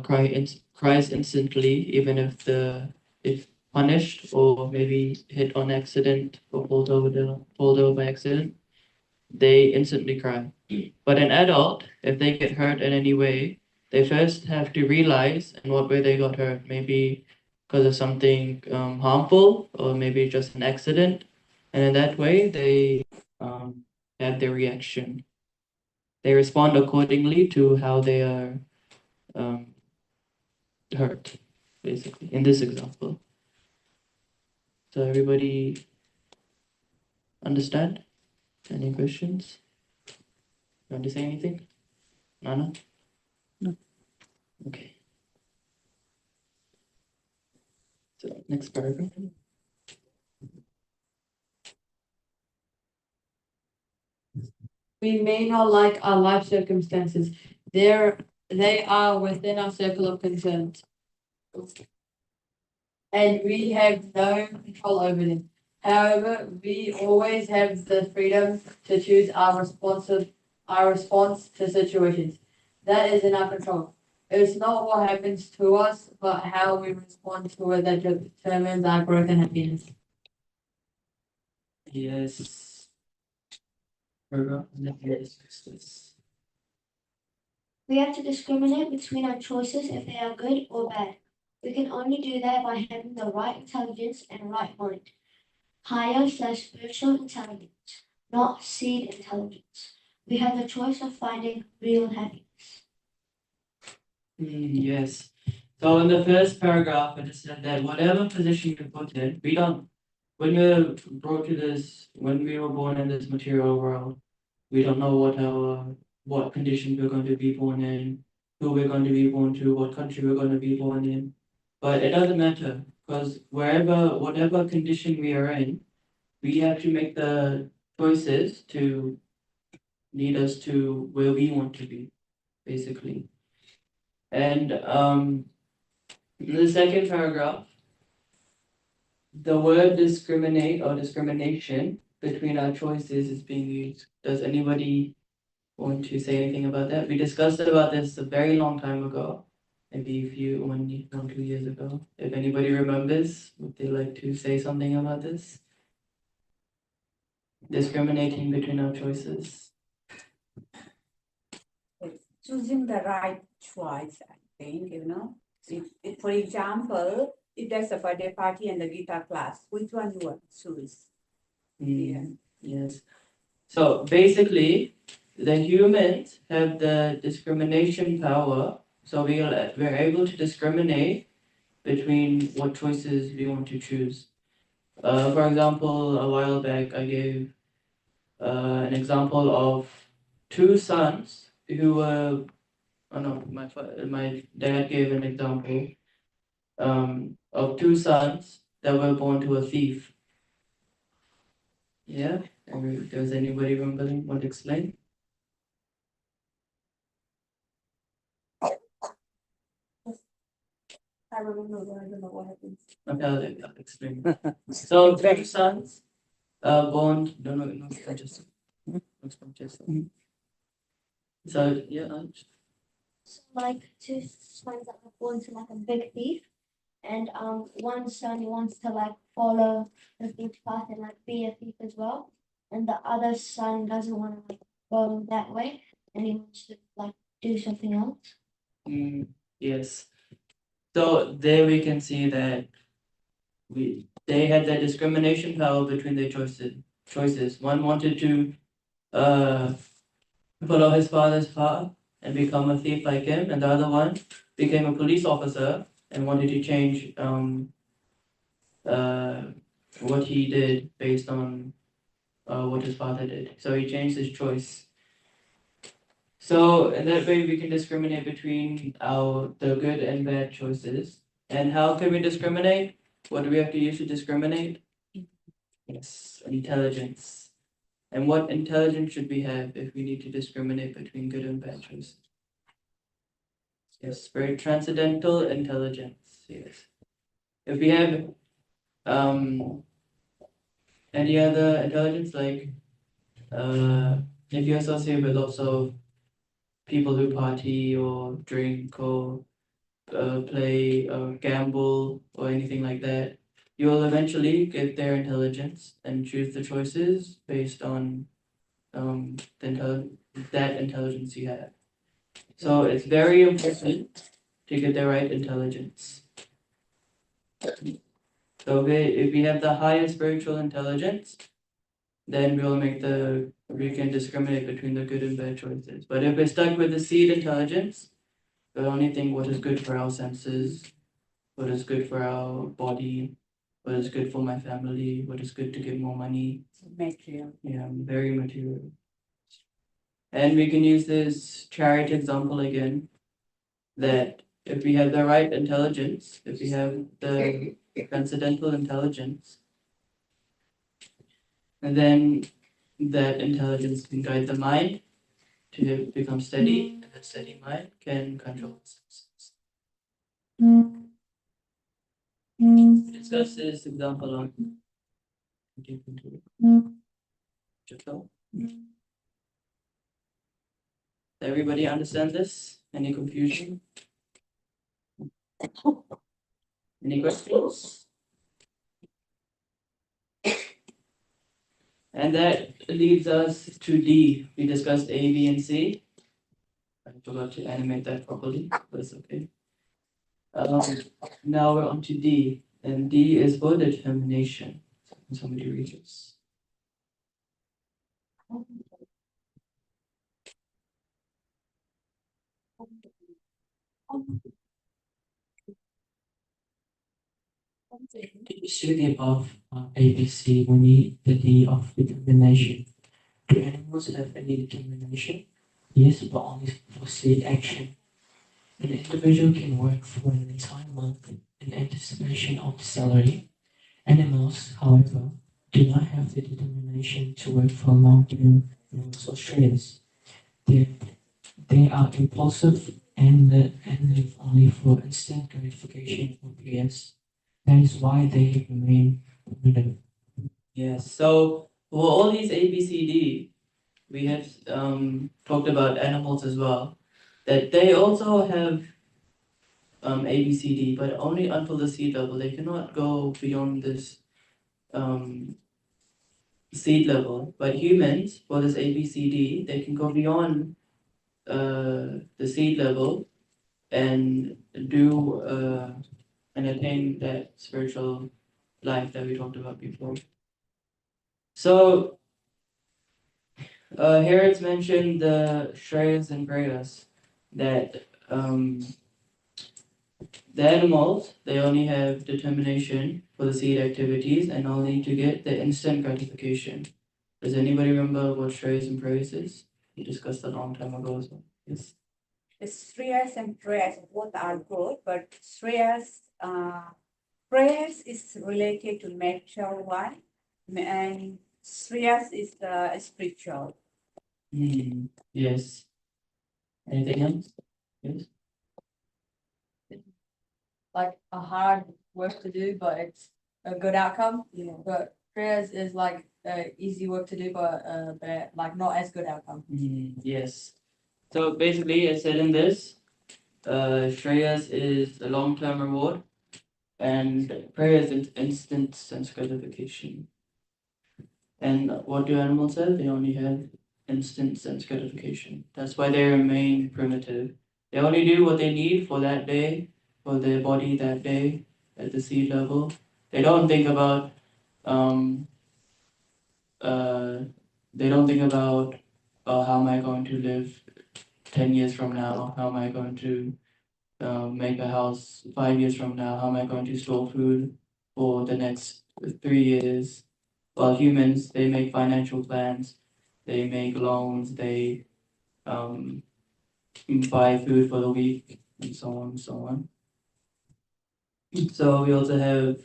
cries instantly, even if punished or maybe hit on accident or pulled over by accident, they instantly cry. But an adult, if they get hurt in any way, they first have to realize in what way they got hurt. Maybe because of something harmful, or maybe just an accident. And in that way, they have their reaction. They respond accordingly to how they are um, hurt, basically, in this example. So everybody understand? Any questions? You want to say anything? Nana? No. Okay. So next paragraph. We may not like our life circumstances. They are within our circle of concerns. And we have no control over them. However, we always have the freedom to choose our response to situations. That is in our control. It's not what happens to us, but how we respond to it that determines our growth and happiness. Yes. Paragraph. Yes. We have to discriminate between our choices if they are good or bad. We can only do that by having the right intelligence and right mind. Higher/spiritual intelligence, not seed intelligence. We have the choice of finding real happiness. Yes. So in the first paragraph, it said that whatever position you put in, when we were born in this material world, we don't know what conditions we're going to be born in, who we're going to be born to, what country we're going to be born in. But it doesn't matter, because whatever condition we are in, we have to make the choices to lead us to where we want to be, basically. And in the second paragraph, the word discriminate or discrimination between our choices is being used. Does anybody want to say anything about that? We discussed about this a very long time ago, maybe 2 years ago. If anybody remembers, would they like to say something about this? Discriminating between our choices. Choosing the right choice, I think, If for example, if there's a birthday party and the guitar class, which one you want to choose? Yes. So basically, the humans have the discrimination power. So we're able to discriminate between what choices we want to choose. For example, a while back, I gave an example of two sons who were. Oh no, my dad gave an example of two sons that were born to a thief. Yeah, does anybody remember want to explain? I remember, I don't know what happened. Okay, I'll explain. So two sons born. No, just. So yeah. So like two sons that are born to like a big thief, and one son wants to like follow the thief's path and like be a thief as well, and the other son doesn't want to like go that way, and he wants to like do something else. Yes. So there we can see that they had that discrimination power between their choices. One wanted to follow his father's path and become a thief like him, and the other one became a police officer and wanted to change uh, what he did based on what his father did. So he changed his choice. So in that way, we can discriminate between the good and bad choices. And how can we discriminate? What do we have to use to discriminate? Yes, intelligence. And what intelligence should we have if we need to discriminate between good and bad choices? Yes, very transcendental intelligence. Yes. If we have any other intelligence, like if you associate with lots of people who party or drink or play or gamble or anything like that, you will eventually get their intelligence and choose the choices based on that intelligence you have. So it's very important to get the right intelligence. So if we have the highest spiritual intelligence, then we can discriminate between the good and bad choices. But if we're stuck with the seed intelligence, we only think what is good for our senses, what is good for our body, what is good for my family, what is good to get more money. Material. Yeah, very material. And we can use this chariot example again, that if we have the right intelligence, if we have the transcendental intelligence, and then that intelligence can guide the mind to become steady, and that steady mind can control its senses. We discuss this example on deep into Japan. Everybody understand this? Any confusion? Any questions? And that leads us to D. We discussed A, B, and C. I forgot to animate that properly, but it's okay. Now we're on to D, and D is for determination. Can somebody read this? To issue the above ABC, we need the D of determination. Do animals have any determination? Yes, but only for seed action. An individual can work for an entire month in anticipation of salary. Animals, however, do not have the determination to work for long-term goals or shares. They are impulsive and live only for instant gratification or pleasure. That is why they remain primitive. Yes. So for all these A, B, C, D, we have talked about animals as well. That they also have A, B, C, D, but only until the seed level. They cannot go beyond this seed level. But humans, for this A, B, C, D, they can go beyond the seed level and do and attain that spiritual life that we talked about before. So here it's mentioned the Shreyas and Preyas, that the animals, they only have determination for the seed activities and only to get the instant gratification. Does anybody remember what Shreyas and Preyas is? We discussed a long time ago as well. Yes. The Shreyas and prayers both are good, but prayers is related to material one, and Shreyas is spiritual. Yes. Anything else? Yes. Like a hard work to do, but it's a good outcome. Yeah. But prayers is like easy work to do, but like not as good outcome. Yes. So basically, as said in this, Shreyas is a long-term reward, and prayer is instant sense gratification. And what do animals have? They only have instant sense gratification. That's why they remain primitive. They only do what they need for that day, for their body that day, at the seed level. They don't think about um, uh, they don't think about how am I going to live 10 years from now? How am I going to make a house 5 years from now? How am I going to store food for the next 3 years? While humans, they make financial plans, they make loans, they um, buy food for the week, and so on and so on. So we also have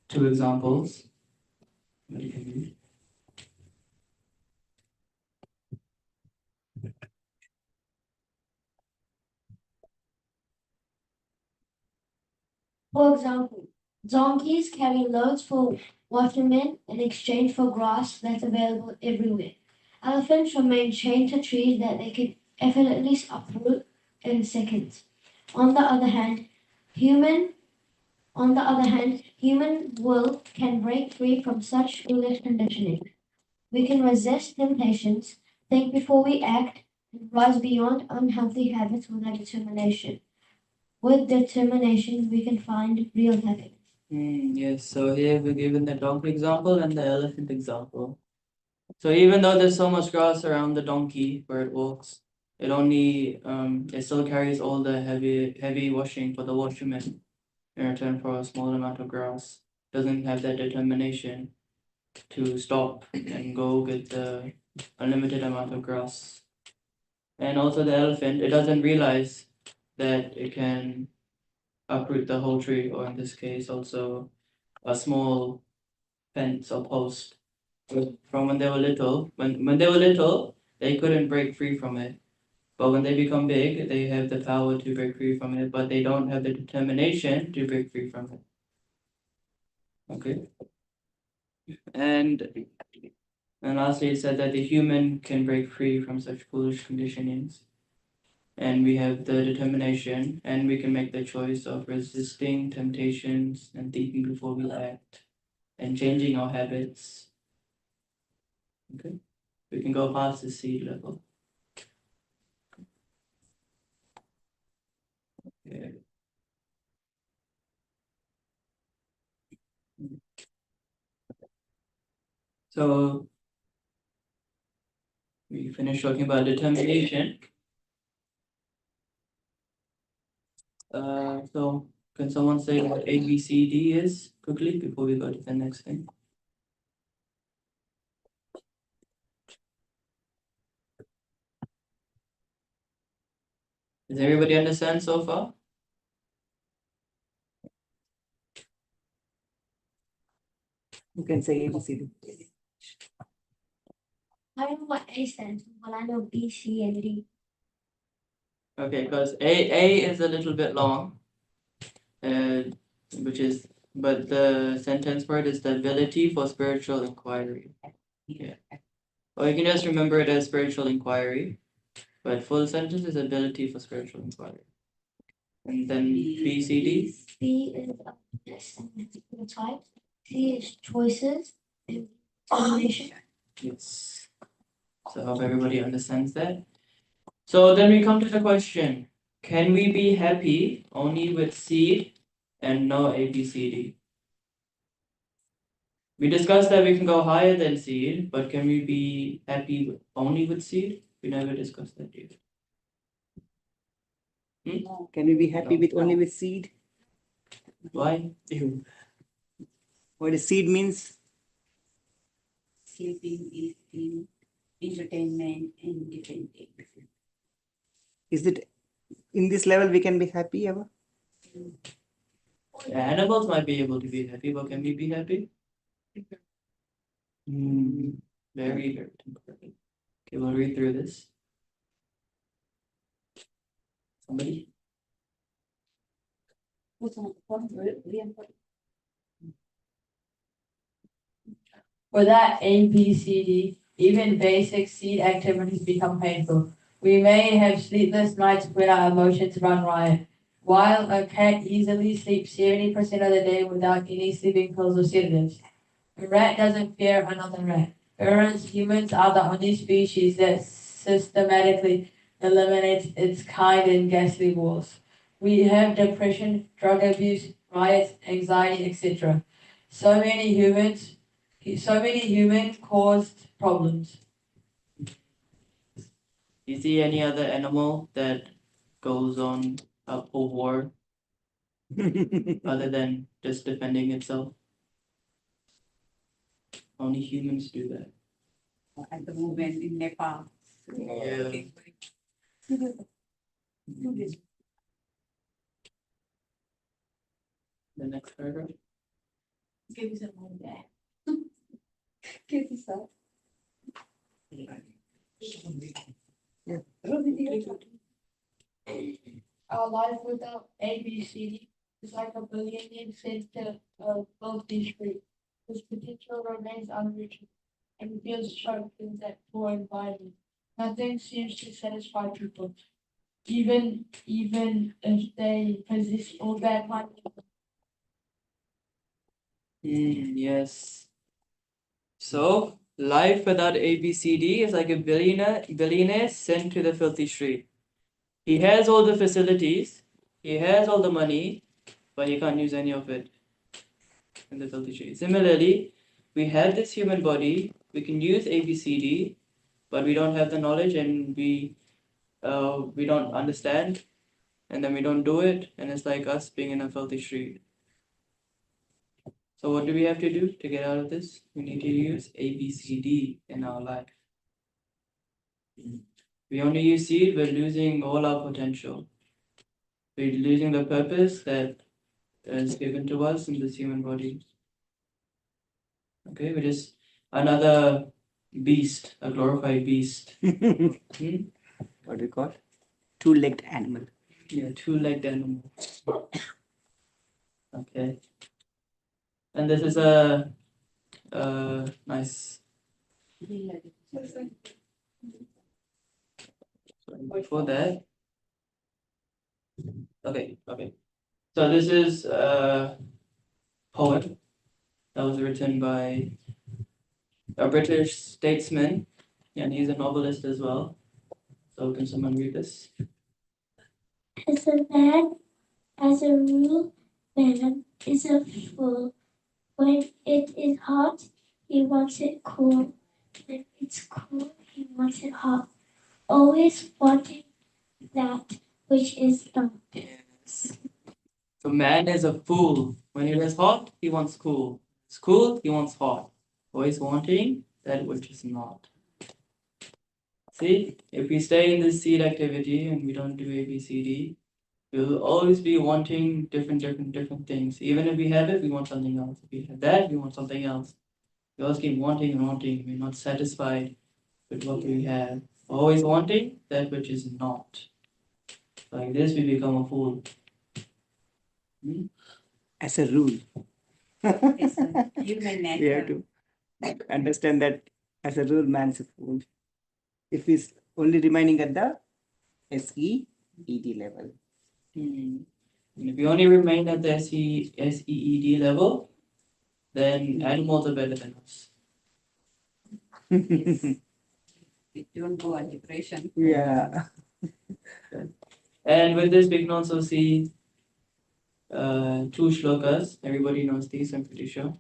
two examples. For example, donkeys carry loads for watermen in exchange for grass that's available everywhere. Elephants remain chained to trees that they can effortlessly uproot in seconds. On the other hand, On the other hand, human will can break free from such foolish conditioning. We can resist temptations, think before we act, and rise beyond unhealthy habits with our determination. With determination, we can find real happiness. Yes, so here we're given the donkey example and the elephant example. So even though there's so much grass around the donkey where it walks, it still carries all the heavy washing for the washerman in return for a small amount of grass. Doesn't have that determination to stop and go get the unlimited amount of grass. And also the elephant, it doesn't realize that it can uproot the whole tree, or in this case also a small fence or post. From when they were little, when they were little, they couldn't break free from it. But when they become big, they have the power to break free from it, but they don't have the determination to break free from it. Okay. And lastly, it said that the human can break free from such foolish conditionings. And we have the determination, and we can make the choice of resisting temptations and thinking before we act and changing our habits. Okay. We can go past the seed level. Yeah. So we finished talking about determination. So can someone say what ABCD is quickly before we go to the next thing? Does everybody understand so far? You can say ABCD. I don't know what A stands for, but I know B, C, and D. Okay, because A is a little bit long, but the sentence part is the ability for spiritual inquiry. Yeah. Or you can just remember it as spiritual inquiry, but full sentence is ability for spiritual inquiry. And then BCD. B is yes, and the types. C is choices and determination. Yes. So I hope everybody understands that. So then we come to the question, can we be happy only with seed and no ABCD? We discussed that we can go higher than seed, but can we be happy only with seed? We never discussed that yet. Can we be happy with only with seed? Why? What is seed means? Sleeping, eating, entertainment, and defending. Is it in this level we can be happy ever? Animals might be able to be happy, but can we be happy? Very, very temporary. Okay, we'll read through this. Somebody? Without ABCD, even basic seed activities become painful. We may have sleepless nights when our emotions run riot. While a cat easily sleeps 70% of the day without any sleeping pills or sedatives, a rat doesn't fear another rat. Whereas humans are the only species that systematically eliminates its kind in ghastly wars. We have depression, drug abuse, riots, anxiety, etc. So many human caused problems. You see any other animal that goes on a full war other than just defending itself? Only humans do that. At the moment in Nepal. Yeah. The next paragraph. Give us a moment there. Give us a. Our life without ABCD is like a billion center of both these three, whose potential remains unreached and feels sharp in that poor environment. Nothing seems to satisfy people. even if they possess all bad money. Yes. So life without ABCD is like a billionaire sent to the filthy street. He has all the facilities, he has all the money, but he can't use any of it in the filthy street. Similarly, we have this human body, we can use ABCD, but we don't have the knowledge and we don't understand, and then we don't do it, and it's like us being in a filthy street. So what do we have to do to get out of this? We need to use ABCD in our life. We only use seed, we're losing all our potential. We're losing the purpose that is given to us in this human body. Okay, we're just another beast, a glorified beast. What do you call? Two-legged animal. Yeah, two-legged animal. Okay. And this is a nice. Before that. Okay. So this is a poem that was written by a British statesman, and he's a novelist as well. So can someone read this? As a rule, man is a fool. When it is hot, he wants it cool. When it's cool, he wants it hot. Always wanting that which is not. Yes. So man is a fool. When it is hot, he wants cool. It's cool, he wants hot. Always wanting that which is not. See, if we stay in this seed activity and we don't do ABCD, we'll always be wanting different things. Even if we have it, we want something else. If we have that, we want something else. We always keep wanting and wanting. We're not satisfied with what we have. Always wanting that which is not. Like this, we become a fool. As a rule, It's a human we have nature. to understand that as a rule, man is a fool. If he's only remaining at the SEED level. And if we only remain at the SEED level, then animals are better than us. Yes. We don't go on depression. Yeah. And with this, we can also see two shlokas. Everybody knows these, I'm pretty sure.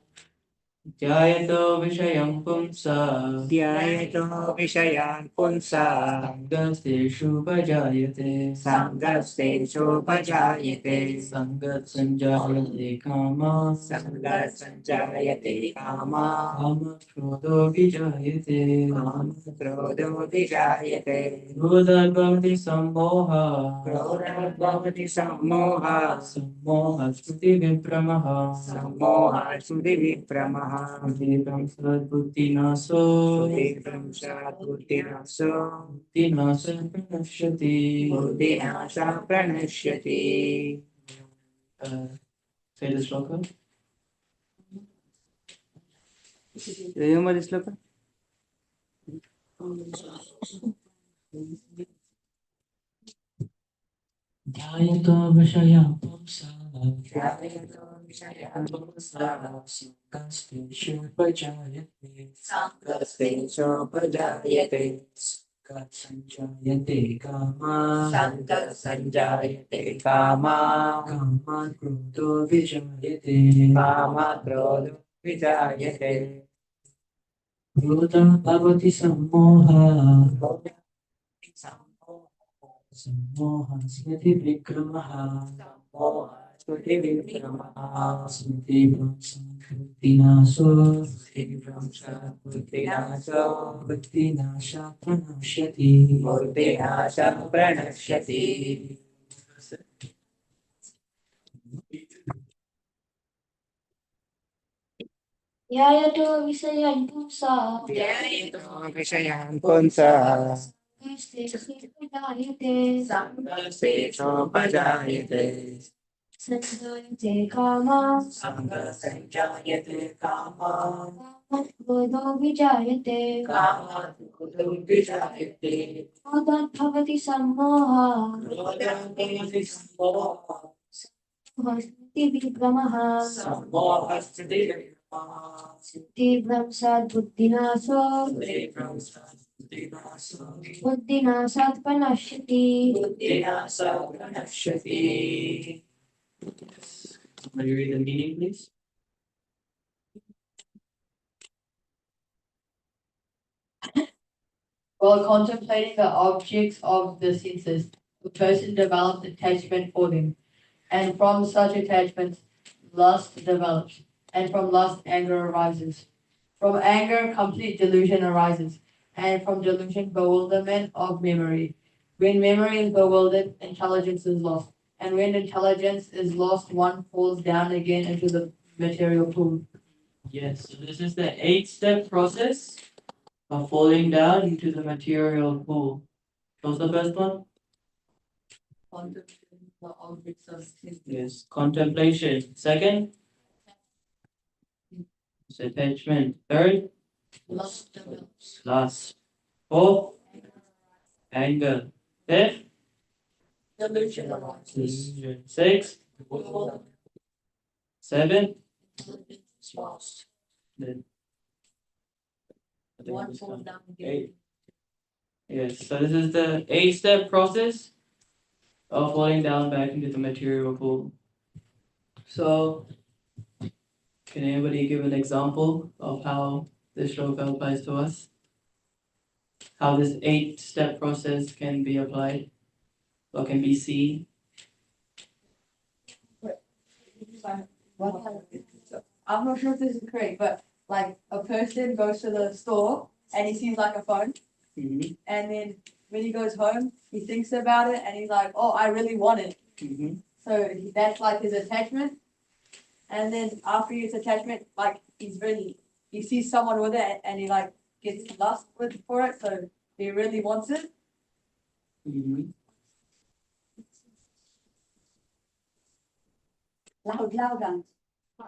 Dhyayato Vishayam Pumsa Dhyayato Vishayan Punsa Sangaseshu Bhajayate Sangaseshu Bhajayate Sangat Sanjayate Kama Sangat Sanjayate Kama Kama Krodho Vijayate Kama Krodho Vijayate Krodha Bhavati Sammoha Krodha Bhavati Sammoha Sammoha Smriti Vipramaha Sammoha Sudhi Vipramaha Devam Sadbuddhi Naso Devam Sadbuddhi Naso Buddhi Nasa Pranashyati. Buddhi Nasa Pranashyati. Say the shloka. Remember this sloka? Dhyayato Vishayam Pumsa Dhyayato Vishayan Punsa Sangaseshu Bhajayate Sangaseshu Bhajayate Sangat Sanjayate Kama Sangat Sanjayate Kama Kama Krodho Vijayate Kama Krodho Vijayate Krodha Bhavati Sammoha Sammoha Smriti Vikramaha Sammoha Sudhi Vikramaha Smriti Buddhi Naso Vimsa Buddhi Naso Buddhi Nasha Pranashyati Buddhi Nasa Pranashyati. Dhyayato Visayan Pumsa Dhyayato Vishayan Punsa Sangaseshu Bhajayate Sangaseshu Bhajayate संजायते कामः संजायते कामः क्रोधो विजायते विजायते क्रोधात् भवति सम्मोहः क्रोधं सम्मोहः स्मृतिविभ्रमः सम्मोहस्थितिर्भ्रमः बुद्धिभ्रंशात् बुद्धिनाशो बुद्धिनाशात् प्रणश्यति Will you read the meaning, please? While contemplating the objects of the senses, the person develops attachment for them, and from such attachment, lust develops, and from lust, anger arises. From anger, complete delusion arises, and from delusion, bewilderment of memory. When memory is bewildered, intelligence is lost, and when intelligence is lost, one falls down again into the material pool. Yes, so this is the 8-step process of falling down into the material pool. What's the first one? Contemplating the objects of sense. Yes, contemplation. Second? Is attachment. Third? Lust develops. Lust. Fourth? Anger. Fifth? Delusion arises. Delusion. Sixth? Seventh? Intelligence is lost. Then One falls down again. Eight. Yes, so this is the 8-step process of falling down back into the material pool. So, can anybody give an example of how this shloka applies to us? How this 8-step process can be applied or can be seen? I'm not sure if this is correct, but like a person goes to the store and he sees like a phone, Mm-hmm. and then when he goes home, he thinks about it and he's like, oh, I really want it. Mm-hmm. So that's like his attachment. And then after his attachment, like he sees someone with it and he like gets lust for it, so he really wants it. Mm-hmm. Loud.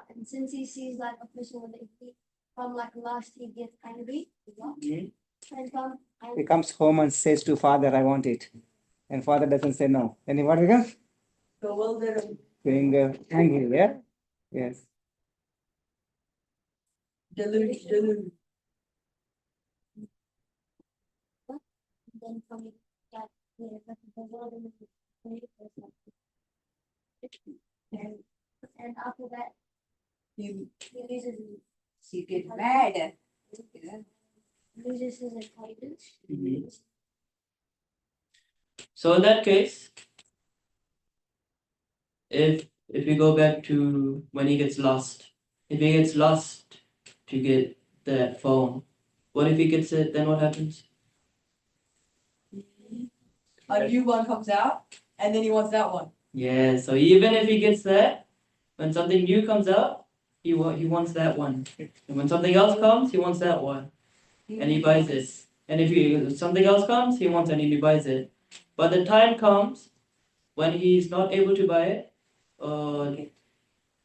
And since he sees like a person with a heat from like lust, he gets angry. And He comes home and says to father, I want it. And father doesn't say no. Then what becomes? Bewildered, Being angry, yeah? Yes. delusion. then from that, the world and and after that, He he loses She get mad. loses his intelligence. Mm-hmm. So in that case, if we go back to when he gets lost, if he gets lost to get that phone, what if he gets it? Then what happens? a new one comes out and then he wants that one. Yeah. So even if he gets that, when something new comes out, he wants that one, and when something else comes, he wants that one, and he buys it. And if something else comes, he wants and he buys it. But the time comes when he's not able to buy it,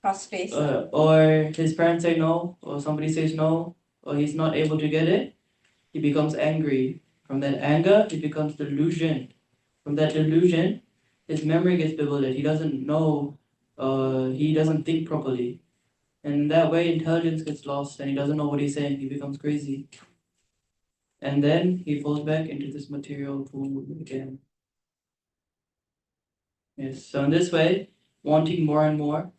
Frustration. or his parents say no, or somebody says no, or he's not able to get it, he becomes angry. From that anger, he becomes delusion. From that delusion, his memory gets bewildered. He doesn't know, he doesn't think properly. And that way, intelligence gets lost and he doesn't know what he's saying. He becomes crazy. And then he falls back into this material pool again. Yes, so in this way, wanting more and more,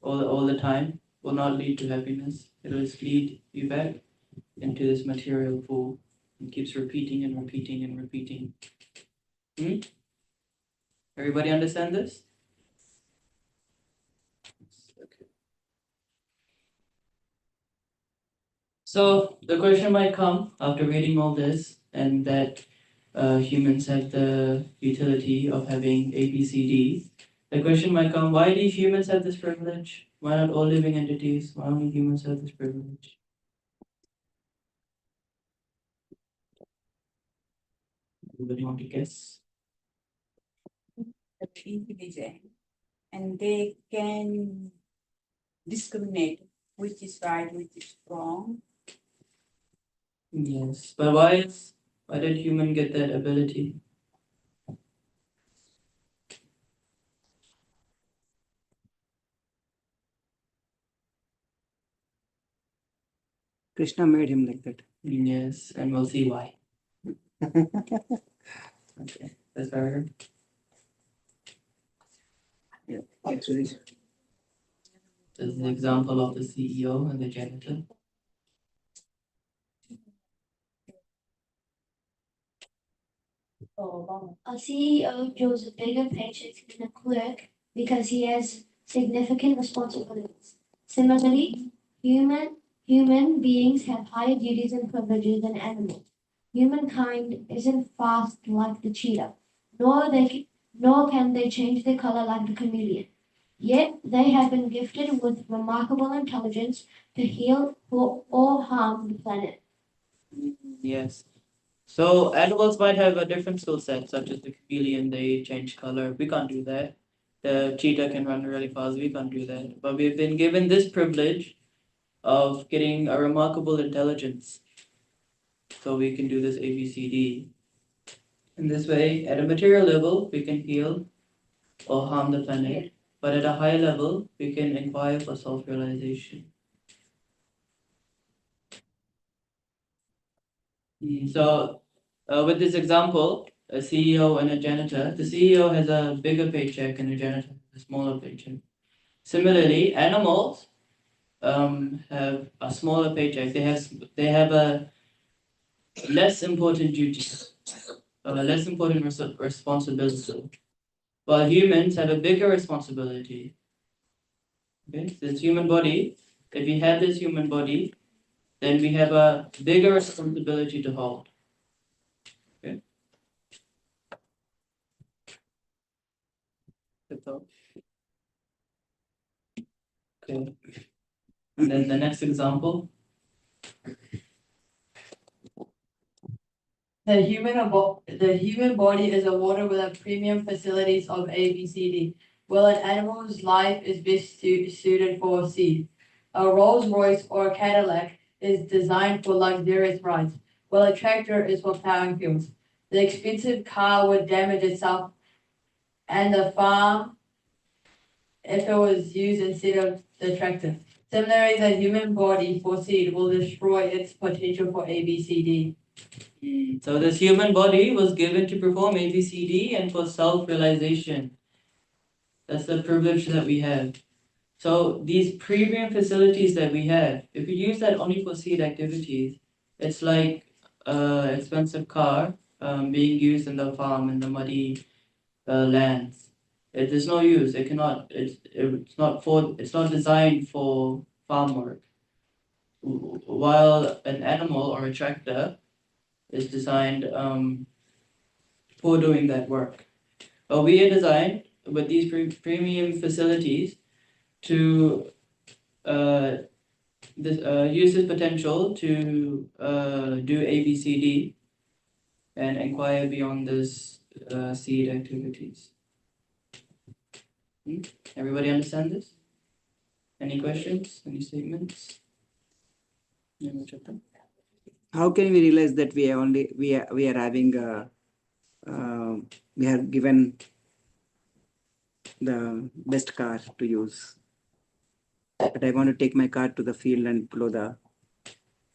all the time will not lead to happiness. It will just lead you back into this material pool and keeps repeating and repeating and repeating. Everybody understand this? Okay. So the question might come after reading all this, and that humans have the utility of having A, B, C, D. The question might come: why do humans have this privilege? Why not all living entities? Why only humans have this privilege? Anybody want to guess? intelligent, and they can discriminate which is right, which is wrong. Yes, but why did human get that ability? Krishna made him like that. Yes, and we'll see why. Okay, that's better. Yeah, actually, This is an example of the CEO and the janitor. A CEO draws a bigger paycheck than a clerk because he has significant responsibilities. Similarly, human beings have higher duties and privileges than animals. Humankind isn't fast like the cheetah, nor can they change their color like the chameleon. Yet they have been gifted with remarkable intelligence to heal or harm the planet. Yes. So animals might have a different skill set, such as the chameleon, they change color. We can't do that. The cheetah can run really fast. We can't do that. But we've been given this privilege of getting a remarkable intelligence. So we can do this ABCD. In this way, at a material level, we can heal or harm the planet. But at a higher level, we can inquire for self-realization. So, with this example, a CEO and a janitor, the CEO has a bigger paycheck and the janitor has a smaller paycheck. Similarly, animals have a smaller paycheck. They have a less important duty, a less important responsibility. While humans have a bigger responsibility. Okay, this human body. If we have this human body, then we have a bigger responsibility to hold. Okay. That's all. Okay. And then the next example. The human body is a water with a premium facilities of A, B, C, D. While an animal's life is best suited for C. A Rolls Royce or a Cadillac is designed for luxurious rides, while a tractor is for plowing fields. The expensive car would damage itself and the farm if it was used instead of the tractor. Similarly, the human body for seed will destroy its potential for A, B, C, D. So this human body was given to perform ABCD and for self-realization. That's the privilege that we have. So these premium facilities that we have, if we use that only for seed activities, it's like expensive car being used in the farm in the muddy lands. It is no use. It cannot. It's not for. It's not designed for farm work. While an animal or a tractor is designed for doing that work. But we are designed with these premium facilities to use this potential to do ABCD and inquire beyond this seed activities. Everybody understand this? Any questions? Any statements? how can we realize that we are having we have given the best car to use, but I want to take my car to the field and plow the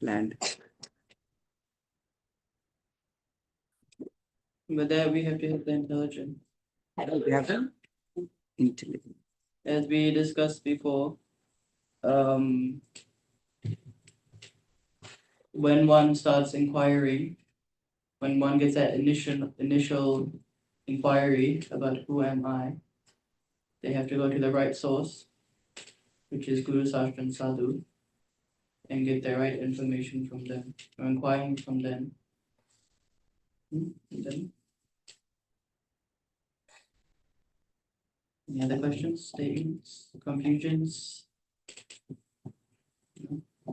land. But there we have to have the intelligence. We have the intelligence. As we discussed before, when one starts inquiring, when one gets that initial inquiry about who am I, they have to go to the right source, which is Guru Sastra and Sadhu, and get the right information from them, or inquiring from them. And then, any other questions, statements, confusions?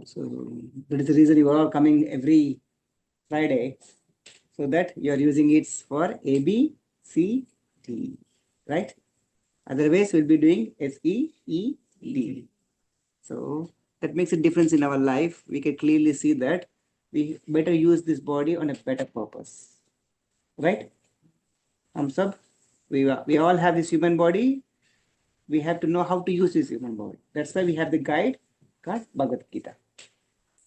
So that is the reason you are all coming every Friday, so that you are using it for A, B, C, D. right? Otherwise, we'll be doing SEED. So that makes a difference in our life. We can clearly see that we better use this body on a better purpose, right? Sub, we all have this human body. We have to know how to use this human body. That's why we have the guide called Bhagavad Gita.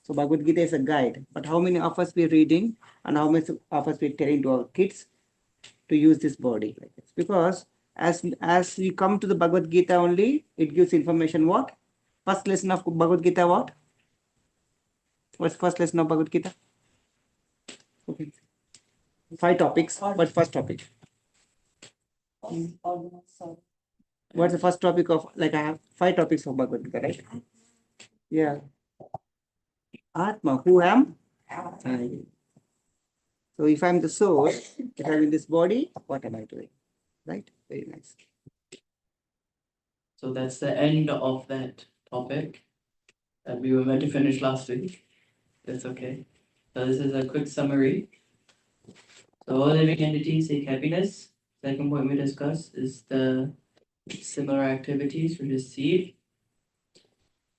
So Bhagavad Gita is a guide, but how many of us we're reading and how many of us we're telling to our kids to use this body like this? Because as we come to the Bhagavad Gita only, it gives information what? First lesson of Bhagavad Gita what? What's first lesson of Bhagavad Gita? Okay. 5 topics. What's first topic? What's the first topic of, like, I have 5 topics of Bhagavad Gita, right? Yeah. Atma, who am I? So if I'm the soul, if I'm in this body, what am I doing? Right? Very nice. So that's the end of that topic that we were meant to finish last week. That's okay. So this is a quick summary. So all living entities seek happiness. Second point we discussed is the similar activities, which is seed.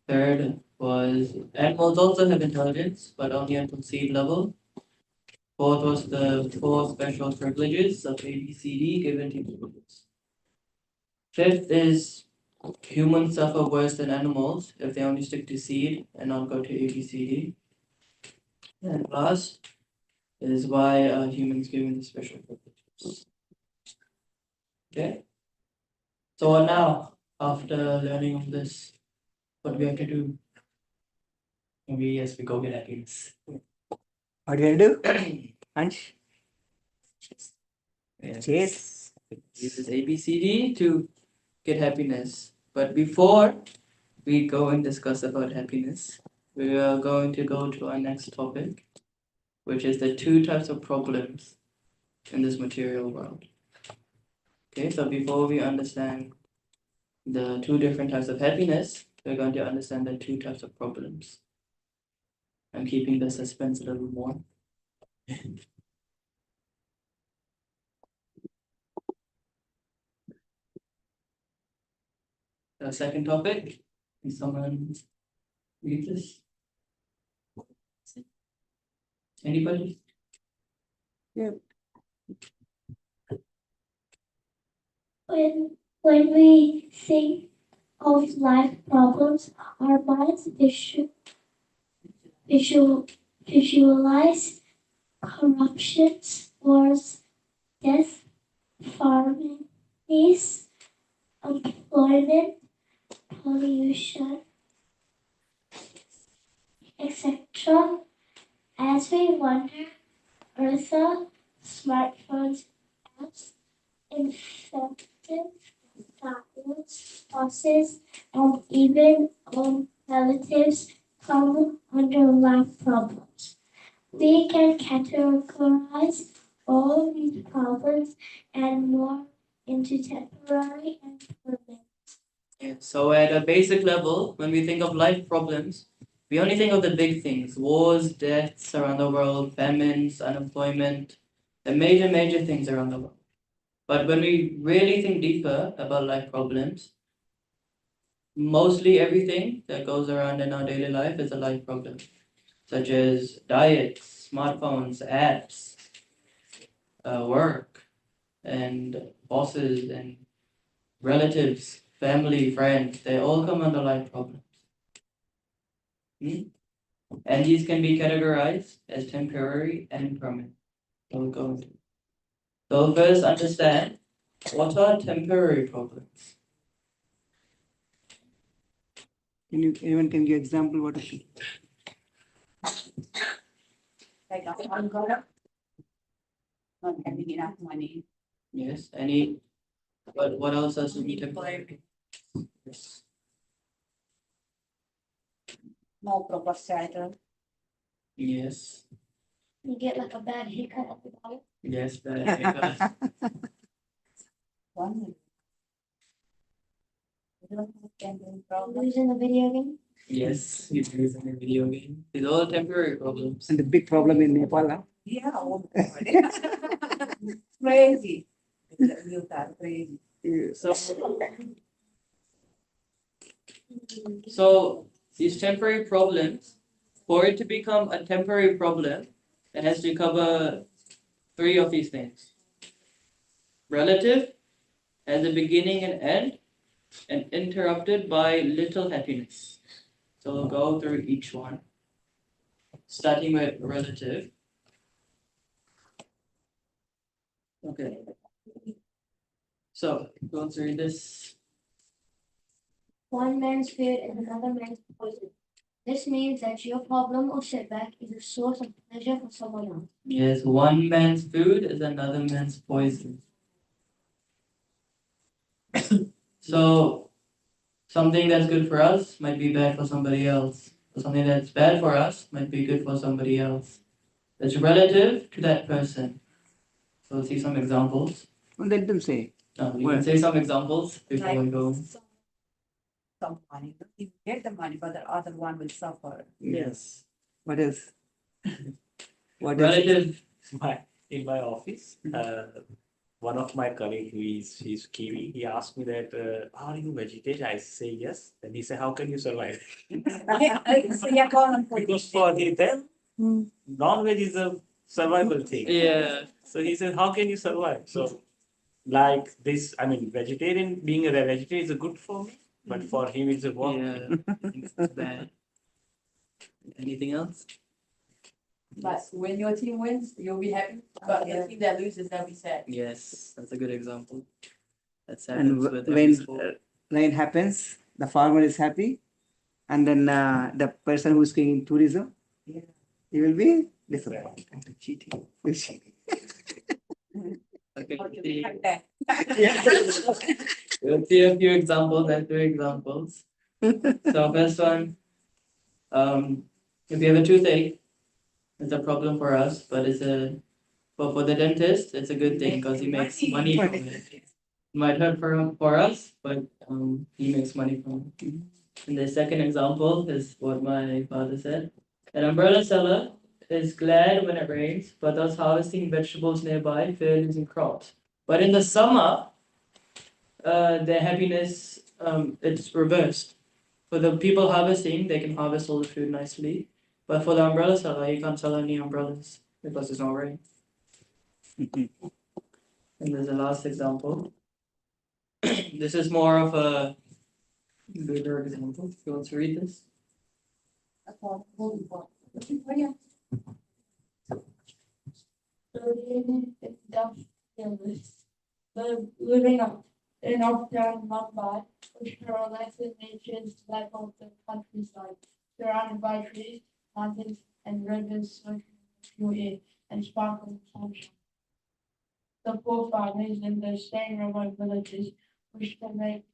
Third was animals also have intelligence, but only until seed level. Fourth was the 4 special privileges of ABCD given to humans. Fifth is humans suffer worse than animals if they only stick to seed and not go to ABCD. And last is why humans given the special privileges. Okay. So now, after learning all this, what do we have to do? We go get happiness. What do you do? Ansh? Chase. This is ABCD to get happiness. But before we go and discuss about happiness, we are going to go to our next topic, which is the 2 types of problems in this material world. Okay, so before we understand the 2 different types of happiness, we're going to understand the 2 types of problems. I'm keeping the suspense a little more. The second topic, is someone read this? Anybody? When we think of life problems, our minds visualize corruptions, wars, death, farming, employment, pollution, etc. As we wonder, Eartha, smartphones, apps, infected diets, bosses, and even relatives come under life problems. We can categorize all these problems and more into temporary and permanent. Yeah. So at a basic level, when we think of life problems, we only think of the big things: wars, deaths around the world, famines, unemployment, the major things around the world. But when we really think deeper about life problems, mostly everything that goes around in our daily life is a life problem, such as diets, smartphones, apps, work, and bosses, and relatives, family, friends. They all come under life problems. And these can be categorized as temporary and permanent. So first understand, what are temporary problems? Anyone can give example what is it? Like I'm gonna not having enough money. Yes, any, but what else does it be temporary? Yes. No proper shelter. Yes, You get like a bad haircut at the bottom. yes, that. One. You don't have gambling problem. Losing the video game. Yes, it's using a video game. These are all temporary problems. And the big problem in Nepal, huh? Yeah, oh my God. Crazy. You are crazy. So these temporary problems, for it to become a temporary problem, it has to cover three of these things. Relative, has a beginning and end, and interrupted by little happiness. So we'll go through each one. Starting with relative. Okay. So go through this. One man's food is another man's poison. This means that your problem or setback is a source of pleasure for someone else. Yes, one man's food is another man's poison. So something that's good for us might be bad for somebody else. Or something that's bad for us might be good for somebody else. It's relative to that person. So let's see some examples. Well, let them say. You can say some examples before we go. Some money, you get the money, but the other one will suffer. Yes. What else? What else? Relative. In my office, one of my colleague he's Kiwi, he asked me that, are you vegetarian? I say yes. Then he said, how can you survive? Because for them, non-veg is a survival thing. Yeah. So he said, how can you survive? So like this, I mean, being a vegetarian is a good for me, but for him it's a work. Yeah. It's bad. Anything else? But when your team wins, you'll be happy. But the team that loses, they'll be sad. Yes, that's a good example. That's And happens with every sport. when it happens, the farmer is happy, and then the person who's going in tourism, he will be disappointed. Cheating. Okay. We'll see a few examples and three examples. So first one, if you have a toothache, it's a problem for us, but but for the dentist, it's a good thing because he makes money from it. It might hurt for us, but he makes money from it. And the second example is what my father said. An umbrella seller is glad when it rains, but those harvesting vegetables nearby fear losing crops. But in the summer, their happiness it's reversed. For the people harvesting, they can harvest all the food nicely. But for the umbrella seller, you can't sell any umbrellas because it's not rain. And there's a last example. This is more of a bigger example. You want to read this? The living up in uptown Mumbai, which correlates with nature's life of the countryside, surrounded by trees, mountains, and rivers soaking with pure air and sparkling sunshine. The poor families in the staying remote villages wish to make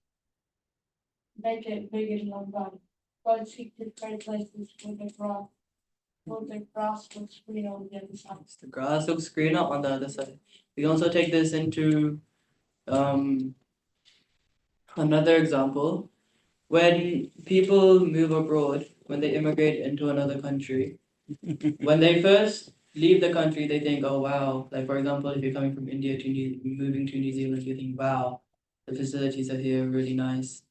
it big in Mumbai, but seek to create places where the grass looks green on the other side. The grass looks greener on the other side. We can also take this into another example. When people move abroad, when they immigrate into another country, when they first leave the country, they think, oh wow, like for example, if you're coming from India to moving to New Zealand, you think, wow, the facilities are here really nice.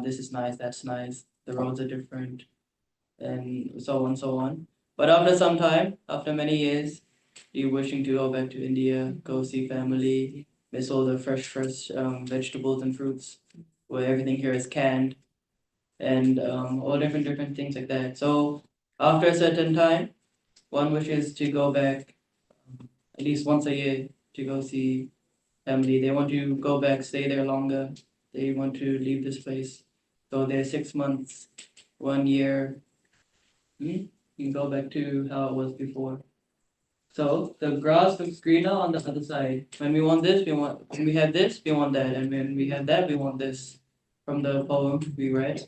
This is nice, that's nice. The roads are different, and so on, so on. But after some time, after many years, you're wishing to go back to India, go see family, miss all the fresh vegetables and fruits, where everything here is canned, and all different things like that. So after a certain time, one wishes to go back at least once a year to go see family. They want to go back, stay there longer. They want to leave this place. So they're 6 months, 1 year. You can go back to how it was before. So the grass looks greener on the other side. When we want this, when we have this, we want that. And when we have that, we want this. From the poem we read.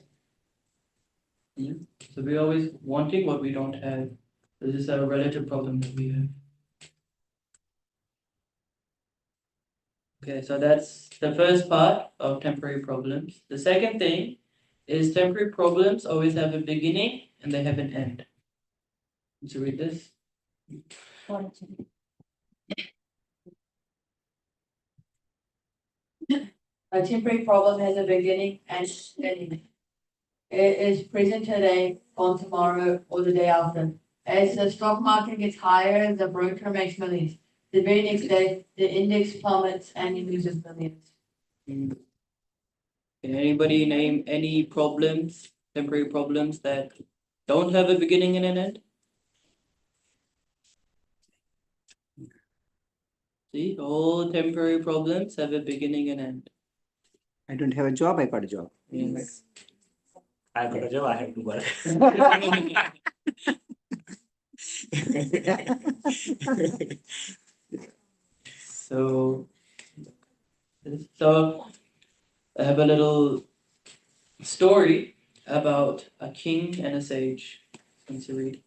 So we're always wanting what we don't have. This is a relative problem that we have. Okay, so that's the first part of temporary problems. The second thing is temporary problems always have a beginning and they have an end. Would you read this? A temporary problem has a beginning and an end. It is present today, gone tomorrow, or the day after. As the stock market gets higher, the broker makes millions. The very next day, the index plummets and he loses millions. Can anybody name any problems, temporary problems that don't have a beginning and an end? See, all temporary problems have a beginning and end. I don't have a job, I got a job. Yes. I got a job, I have to work. So, so I have a little story about a king and a sage. Going to read.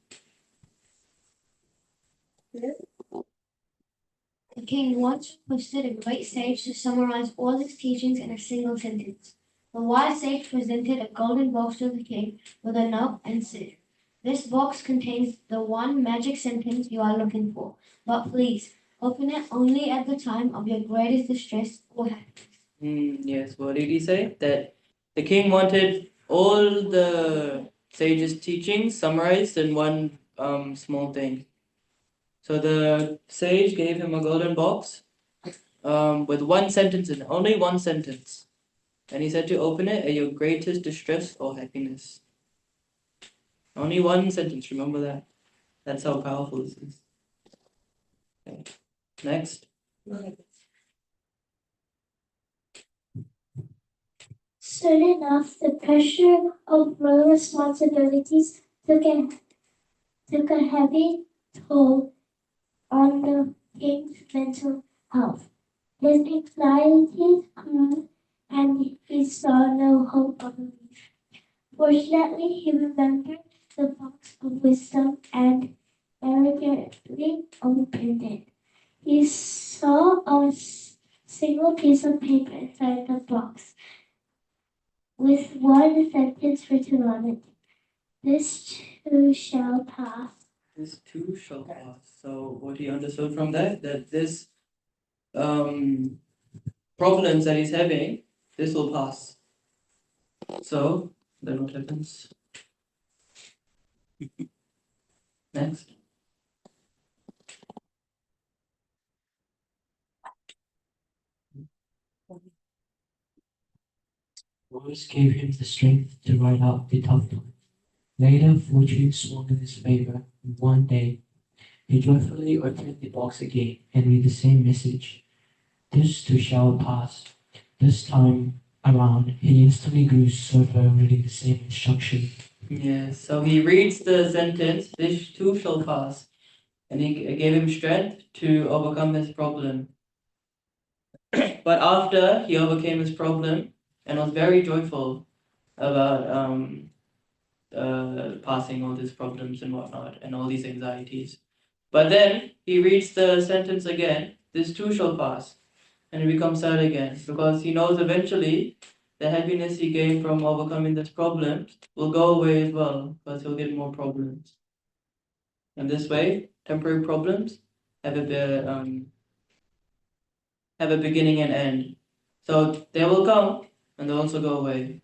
The king once requested a great sage to summarize all his teachings in a single sentence. The wise sage presented a golden box to the king with a knob and said, "This box contains the one magic sentence you are looking for, but please open it only at the time of your greatest distress or happiness." Yes, what did he say? That the king wanted all the sage's teachings summarized in one small thing. So the sage gave him a golden box with one sentence in it, only one sentence. And he said to open it at your greatest distress or happiness. Only one sentence, remember that. That's how powerful this is. Okay. Next. Soon enough, the pressure of real responsibilities took a heavy toll on the king's mental health. His anxieties grew, and he saw no hope of relief. Fortunately, he remembered the box of wisdom and arrogantly opened it. He saw a single piece of paper inside the box with one sentence written on it. "This too shall pass." This too shall pass. So what he understood from that this um problems that he's having, this will pass. So then what happens? Next. Rose gave him the strength to ride out the tough time. Later, fortune swung in his favor. One day, he joyfully opened the box again and read the same message. This too shall pass. This time around, he instantly grew sober, reading the same instruction. Yes, so he reads the sentence, this too shall pass, and he gave him strength to overcome his problem. But after he overcame his problem and was very joyful about passing all these problems and whatnot and all these anxieties. But then he reads the sentence again, this too shall pass, and he becomes sad again because he knows eventually the happiness he gained from overcoming this problem will go away as well because he'll get more problems. And this way, temporary problems have have a beginning and end. So they will come and they'll also go away.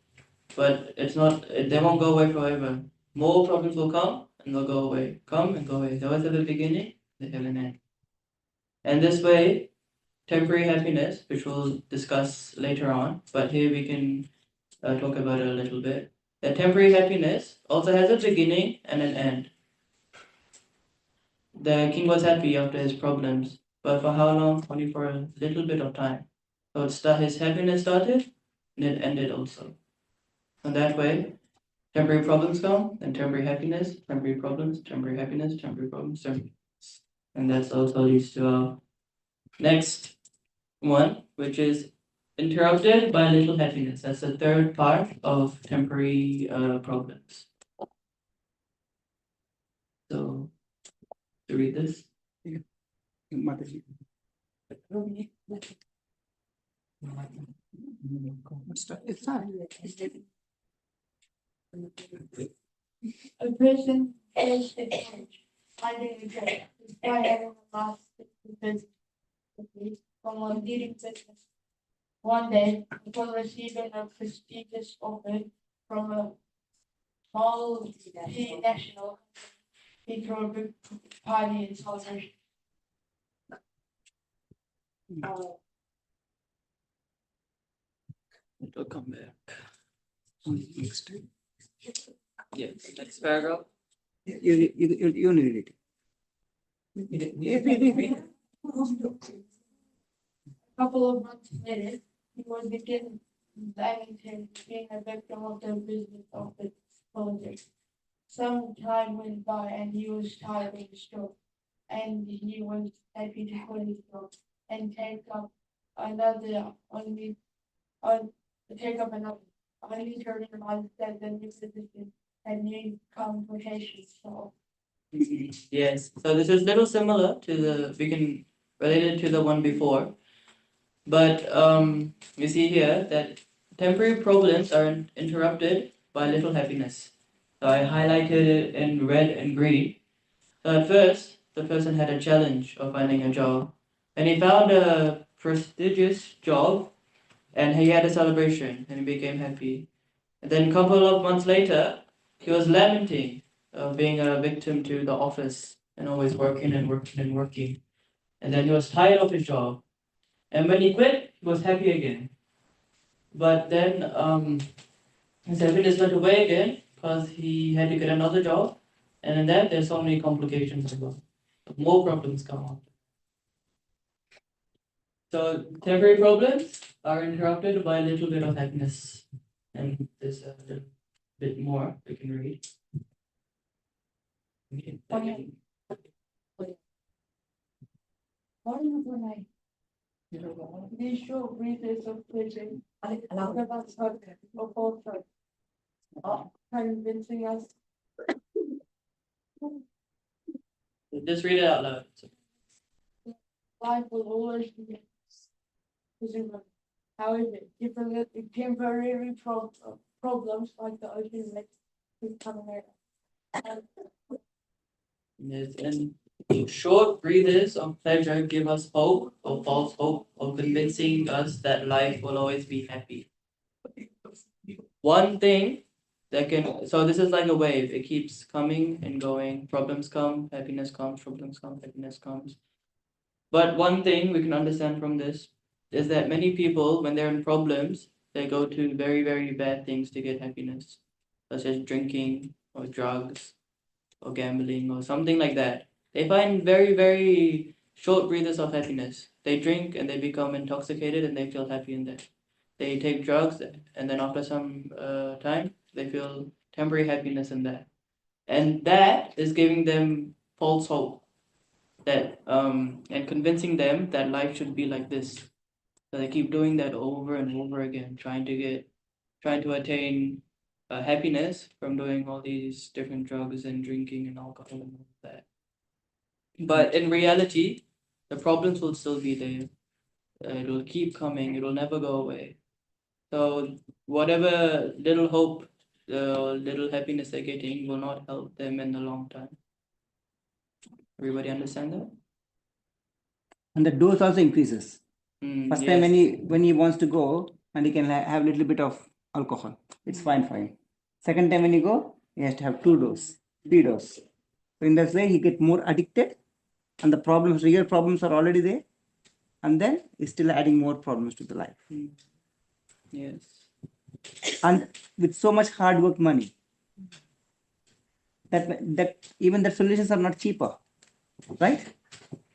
But it's not, they won't go away forever. More problems will come and they'll go away. Come and go away. They always have a beginning, they have an end. And this way, temporary happiness, which we'll discuss later on, but here we can talk about it a little bit. That temporary happiness also has a beginning and an end. The king was happy after his problems, but for how long? Only for a little bit of time. So his happiness started and it ended also. And that way, temporary problems come, and temporary happiness, temporary problems, temporary happiness, temporary problems, temporary. And that's also leads to our next one, which is interrupted by little happiness. That's the third part of temporary problems. So, to read this. Mataji. It's not. A person is the edge, finding a job, despite having lost his business from a leading business One day, upon receiving a prestigious offer from a multinational, he threw a big party in celebration. It will come back. Next. Yeah, next paragraph. You need it. Yeah, read. A couple of months later, he was again Bennington being a victim of the business of the politics. Some time went by and he was tired of the stroke, and he was happy to quit his job and another only take up another. Only turning around said the new position had new complications. So Yes, so this is little similar to we can relate it to the one before. But you see here that temporary problems are interrupted by little happiness. So I highlighted it in red and green. So at first, the person had a challenge of finding a job. And he found a prestigious job and he had a celebration and he became happy. And then a couple of months later, he was lamenting of being a victim to the office and always working and working and working. And then he was tired of his job. And when he quit, he was happy again. But then his happiness went away again because he had to get another job. And in that, there's so many complications as well. More problems come up. So temporary problems are interrupted by a little bit of happiness. And there's a little bit more we can read. Okay. what is when I these short breathers of pleasure about hope of all truth, convincing us Just read it out loud. life will always be presumably. However, temporary problems like the ocean makes coming out. Yes, and short breathers of pleasure give us hope or false hope of convincing us that life will always be happy. One thing that can, so this is like a wave, it keeps coming and going. Problems come, happiness comes, problems come, happiness comes. But one thing we can understand from this is that many people, when they're in problems, they go to very, very bad things to get happiness, such as drinking or drugs or gambling or something like that. They find very, very short breathers of happiness. They drink and they become intoxicated and they feel happy in that. They take drugs and then after some time, they feel temporary happiness in that. And that is giving them false hope that and convincing them that life should be like this. So they keep doing that over and over again, trying to attain happiness from doing all these different drugs and drinking and alcohol and all that. But in reality, the problems will still be there. It will keep coming. It will never go away. So whatever little hope, little happiness they're getting will not help them in the long time. Everybody understand that? And the dose also increases. First time Yes. when he wants to go and he can have a little bit of alcohol, it's fine. Second time when you go, he has to have 2 doses, 3 doses. So in that way, he get more addicted, and the problems, real problems are already there, and then he's still adding more problems to the life. Yes. And with so much hard work money, that even the solutions are not cheaper, right?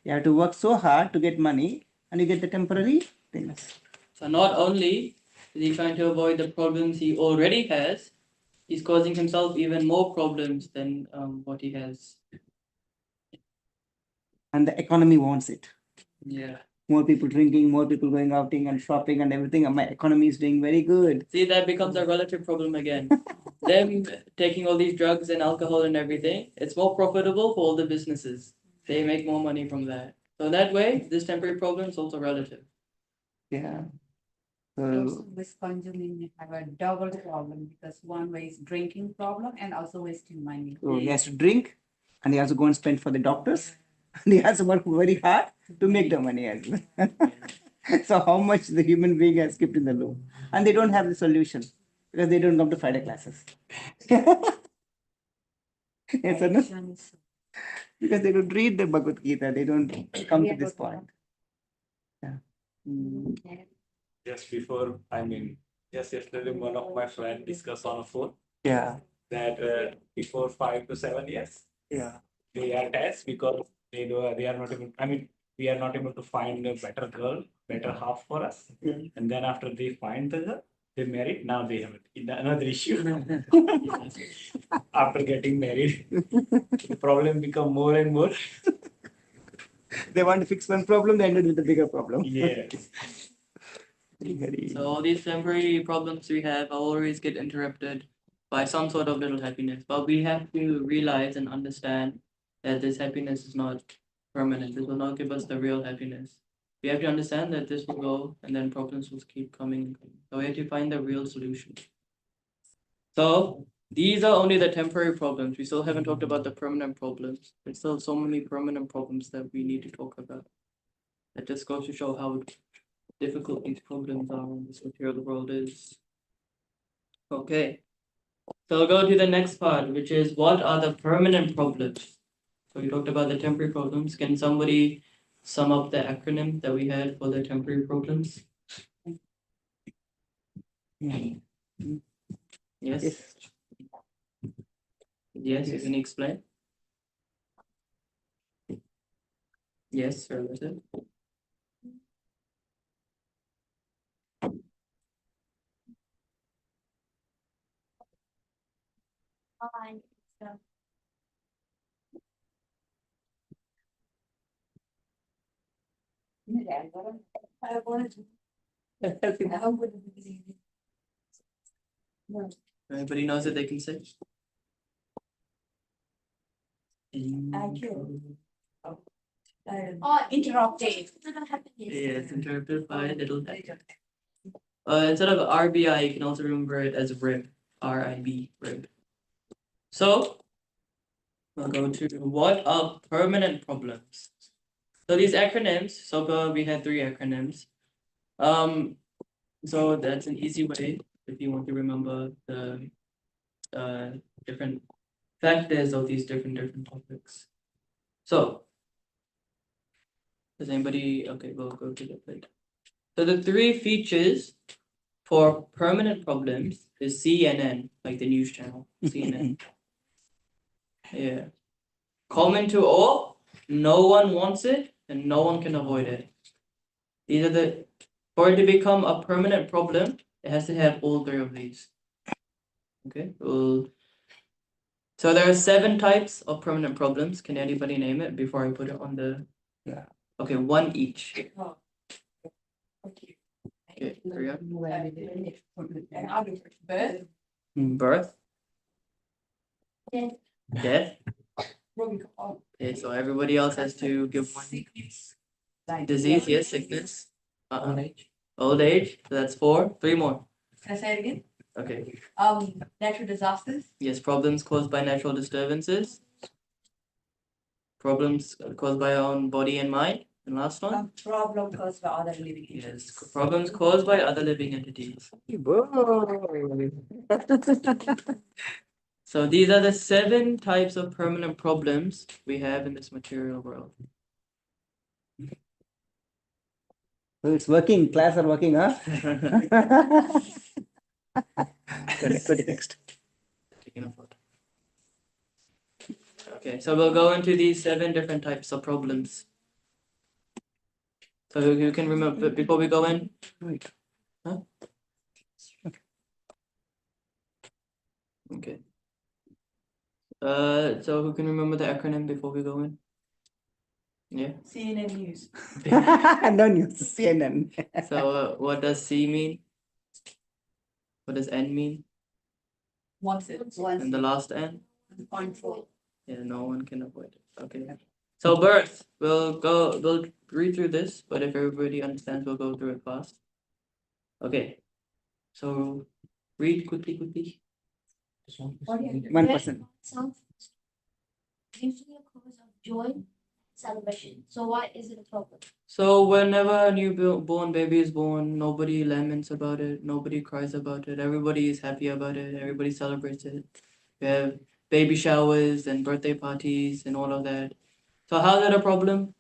You have to work so hard to get money, and you get the temporary things. So not only is he trying to avoid the problems he already has, he's causing himself even more problems than what he has. And the economy wants it. Yeah. More people drinking, more people going outing and shopping and everything, and my economy is doing very good. See, that becomes a relative problem again. Them taking all these drugs and alcohol and everything, it's more profitable for all the businesses. They make more money from that. So that way, this temporary problem is also relative. Yeah. Those So with consuming have a double problem because one way is drinking problem and also wasting money. he has to drink, and he also go and spend for the doctors, and he has to work very hard to make the money as well. So how much the human being has kept in the loop, and they don't have the solution because they don't come to Friday classes. Yes or no? Because they don't read the Bhagavad Gita, they don't come to this point. Yeah. Mm. Just before, just yesterday, one of my friends discussed on a phone Yeah. that before 5 to 7 years, Yeah. they are tests because they are not able, we are not able to find a better girl, better half for us. And then after they find the girl, they married, now they have another issue. After getting married, the problem become more and more. They want to fix one problem, they ended with a bigger problem. Yes. So all these temporary problems we have always get interrupted by some sort of little happiness. But we have to realize and understand that this happiness is not permanent. This will not give us the real happiness. We have to understand that this will go and then problems will keep coming and coming. So we have to find the real solution. So these are only the temporary problems. We still haven't talked about the permanent problems. There's still so many permanent problems that we need to talk about. That just goes to show how difficult these problems are in this material world is. Okay. So I'll go to the next part, which is what are the permanent problems? So we talked about the temporary problems. Can somebody sum up the acronym that we had for the temporary problems? Yes. Yes. Yes, you can explain. Yes, sir. That's it. Everybody knows that they can say. Interrupted. Yes, interrupted by little. Instead of RBI, you can also remember it as RIB. RIB, RIB. So we'll go to what are permanent problems. So these acronyms, so far we had 3 acronyms. So that's an easy way if you want to remember the different factors of these different topics. So does anybody, okay, we'll go to the plate. So the 3 features for permanent problems is CNN, like the news channel, CNN. Yeah. Common to all, no one wants it, and no one can avoid it. These are for it to become a permanent problem, it has to have all 3 of these. Okay. So there are 7 types of permanent problems. Can anybody name it before I put it on the? Yeah. Okay, 1 each. Okay, Priya. Birth. Death. Death. Okay, so everybody else has to give 1. Disease, yes, sickness. Old age. So that's 4. 3 more. Can I say it again? Okay. Natural disasters. Yes, problems caused by natural disturbances. Problems caused by our own body and mind. And last one. Problem caused by other living entities. Yes, problems caused by other living entities. So these are the 7 types of permanent problems we have in this material world. So it's working, class are working, huh? Next. Okay, so we'll go into these 7 different types of problems. So you can remember before we go in? Right. Huh? Okay. So who can remember the acronym before we go in? Yeah. CNN News. No news, CNN. So what does C mean? What does N mean? Wants it. And the last N? Point 4. Yeah, no one can avoid it. Okay. So birth, we'll read through this, but if everybody understands, we'll go through it fast. Okay. So read quickly. 1%. Usually a cause of joy, celebration. So why is it a problem? So whenever a newborn baby is born, nobody laments about it, nobody cries about it, everybody is happy about it, everybody celebrates it. We have baby showers and birthday parties and all of that. So how's that a problem?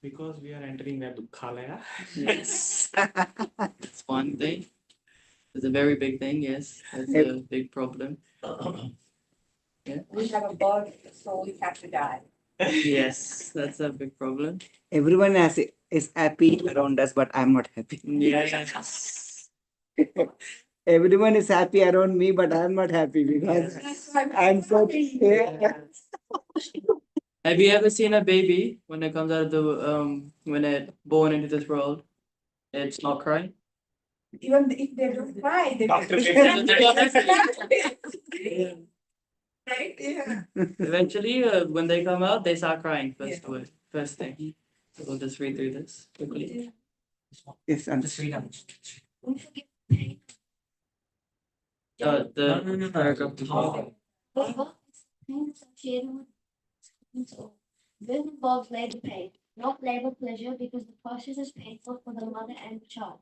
Because we are entering the Dukhalaya. Yes. It's one thing. It's a very big thing, yes. It's a big problem. We have a bird, so we have to die. Yes, that's a big problem. Everyone is happy around us, but I'm not happy. Yes. Everyone is happy around me, but I'm not happy because I'm so yeah. Have you ever seen a baby when it comes out of the when it born into this world? It's not crying. Even if they don't cry, they Doctor right? Yeah. Eventually, when they come out, they start crying first thing. So we'll just read through this quickly. Yes, I'm Just read out. We forget pain. The paragraph Oh. However, it's pain associated with sickness or this involves labor pain, not labor pleasure, because the process is painful for the mother and the child.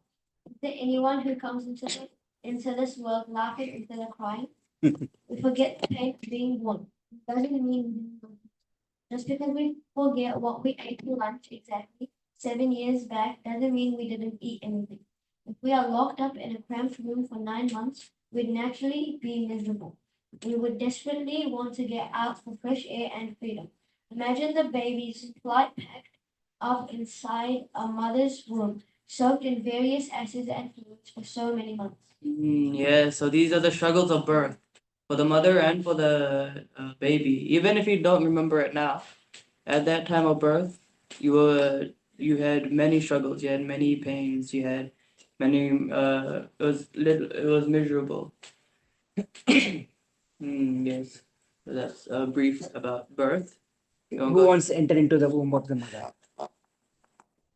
Is there anyone who comes into this world laughing instead of crying? We forget the pain of being born. It doesn't mean we didn't know. Just because we forget what we ate for lunch exactly 7 years back doesn't mean we didn't eat anything. If we are locked up in a cramped room for 9 months, we'd naturally be miserable. We would desperately want to get out for fresh air and freedom. Imagine the baby's flight packed up inside a mother's womb, soaked in various acids and fluids for so many months. Yeah, so these are the struggles of birth for the mother and for the baby. Even if you don't remember it now, at that time of birth, you had many struggles, you had many pains, you had many it was miserable. Yes, so that's a brief about birth. Who wants to enter into the womb of the mother?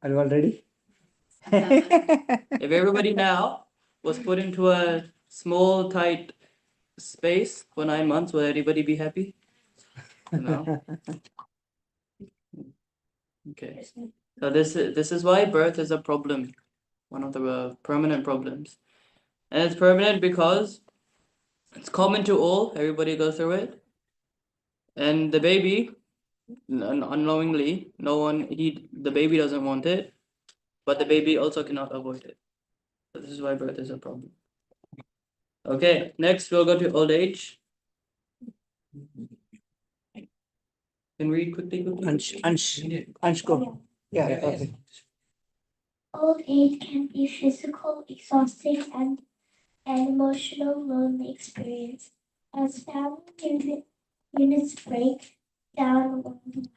Are you all ready? If everybody now was put into a small, tight space for 9 months, will anybody be happy? No. Okay. So this is why birth is a problem, one of the permanent problems, and it's permanent because it's common to all. Everybody goes through it, and the baby, unknowingly, the baby doesn't want it, but the baby also cannot avoid it. So this is why birth is a problem. Okay, next we'll go to old age. Can we quickly go to Ansh, go. Yeah, okay. Old age can be physical, exhausting, and an emotional, lonely experience. As units break down along the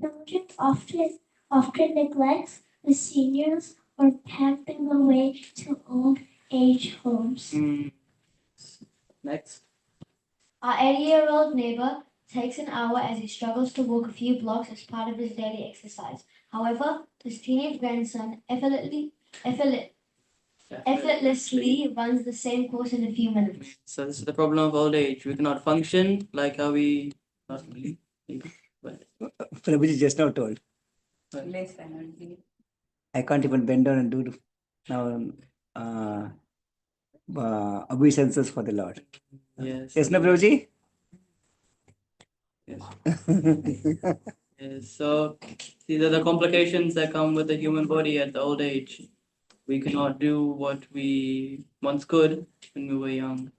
line, children often neglect the seniors or pack them away to old age homes. Next. Our 80-year-old neighbor takes an hour as he struggles to walk a few blocks as part of his daily exercise. However, his teenage grandson effortlessly runs the same course in a few minutes. So this is the problem of old age. We cannot function like how we normally. Prabhuji just now told. Less energy. I can't even bend down and do now obeisances for the Lord. Yes. Yes, no, Prabhuji? Yes. Yes. So these are the complications that come with the human body at the old age. We cannot do what we once could when we were young.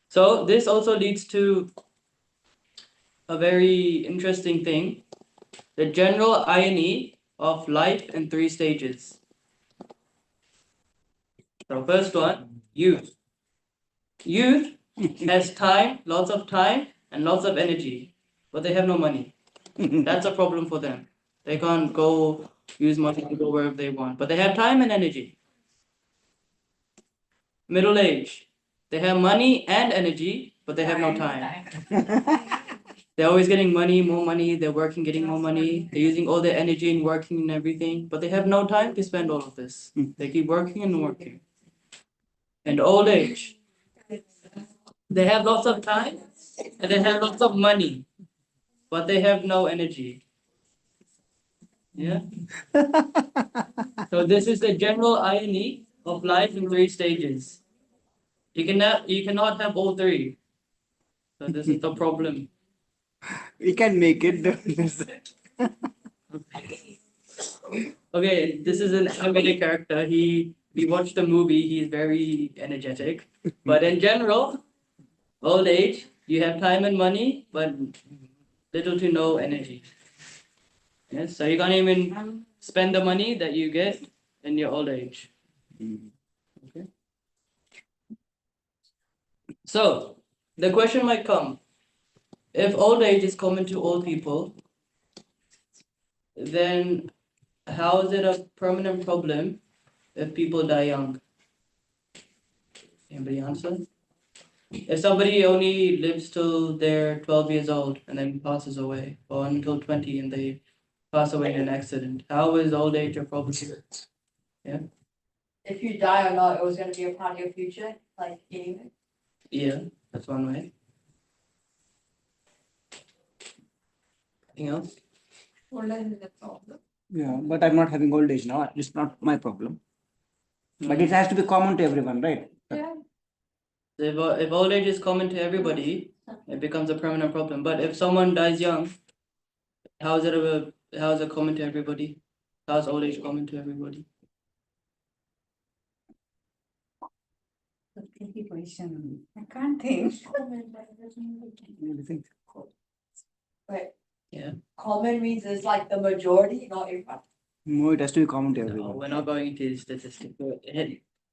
So this also leads to a very interesting thing, the general irony of life in 3 stages. So first one, youth. Youth has time, lots of time, and lots of energy, but they have no money. That's a problem for them. They can't go use money to go wherever they want, but they have time and energy. Middle age, they have money and energy, but they have no time. They're always getting money, more money, they're working, getting more money, they're using all their energy in working and everything, but they have no time to spend all of this. They keep working and working. And old age, they have lots of time and they have lots of money, but they have no energy. Yeah. So this is the general irony of life in 3 stages. You cannot have all three. So this is the problem. We can make it. Okay, this is an animated character. We watched the movie, he's very energetic. But in general, old age, you have time and money, but little to no energy. Yes, so you can't even spend the money that you get in your old age. Okay. So the question might come, if old age is common to all people, then how is it a permanent problem if people die young? Anybody answer? If somebody only lives till they're 12 years old and then passes away, or until 20 and they pass away in an accident, how is old age a problem? Yeah, If you die or not, it was gonna be a part of your future, like anything. yeah, that's one way. Anything else? Old age is a problem. Yeah, but I'm not having old age now. It's not my problem. But it has to be common to everyone, right? Yeah. If old age is common to everybody, it becomes a permanent problem. But if someone dies young, how is it common to everybody? How is old age common to everybody? The tricky question. I can't think. What do you think? Yeah. Common means it's like the majority, not everyone. No, it has to be common to No, everyone. we're not going into statistics.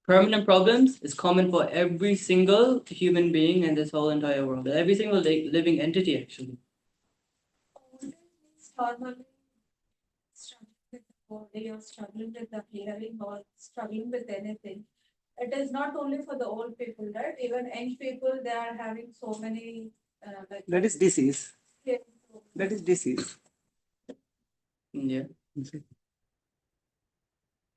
Permanent problems is common for every single human being in this whole entire world. Every single living entity, actually. Normally struggling with the body or struggling with the hearing or struggling with anything. It is not only for the old people, right? Even young people, they are having so many like. That is disease. hearing problems. That is disease. Yeah.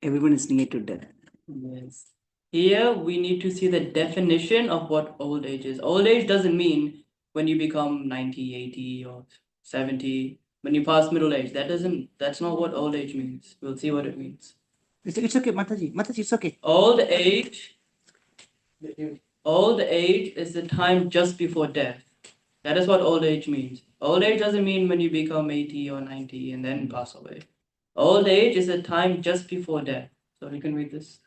Everyone is near to death. Yes. Here we need to see the definition of what old age is. Old age doesn't mean when you become 90, 80, or 70, when you pass middle age. That's not what old age means. We'll see what it means. It's okay, Mataji. Mataji, it's okay. Old age is the time just before death. That is what old age means. Old age doesn't mean when you become 80 or 90 and then pass away. Old age is the time just before death. So you can read this.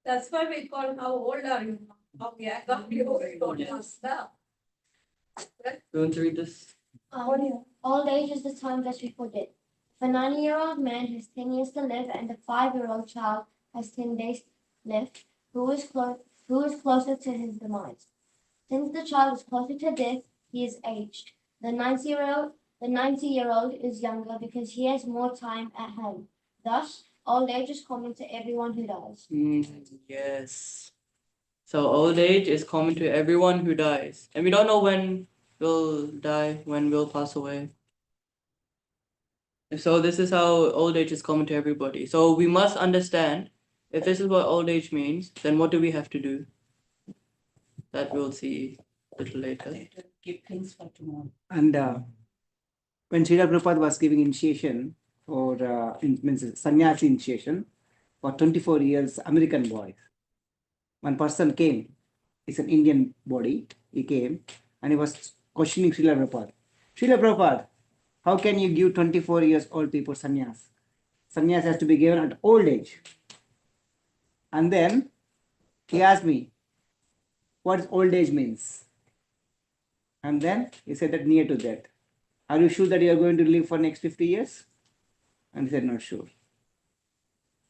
That's why we call how old are you now? How young are you? We don't Yes. ask now. You want to read this? Old age is the time just before death. If a 90-year-old man has 10 years to live and a 5-year-old child has 10 days left, who is closer to his demise? Since the child is closer to death, he is aged. The 90-year-old is younger because he has more time at hand. Thus, old age is common to everyone who dies. Yes. So old age is common to everyone who dies. And we don't know when we'll die, when we'll pass away. So this is how old age is common to everybody. So we must understand, if this is what old age means, then what do we have to do? That we'll see a little later. Keep things for tomorrow. And when Srila Prabhupada was giving initiation for means sannyasi initiation for 24 years, American boy, one person came. It's an Indian body. He came and he was questioning Srila Prabhupada. Srila Prabhupada, how can you give 24 years old people sannyas? Sannyas has to be given at old age. And then he asked me, what old age means? And then he said that near to death. Are you sure that you are going to live for next 50 years? And he said, not sure.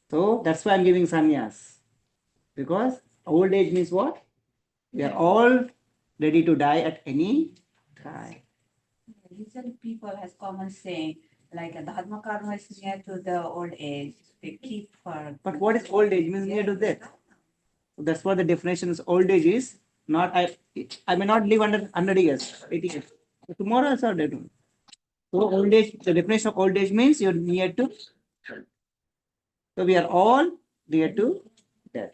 So that's why I'm giving sannyas. Because old age means what? We are all ready to die at any time. Recent people has common saying like a dharma karma is near to the old age. They keep for. But what is old age? Means near to death. So that's what the definition is. Old age is not, I may not live under 100 years, 80 years. So tomorrow also dead. So old age, the definition of old age means you're near to. So we are all near to death.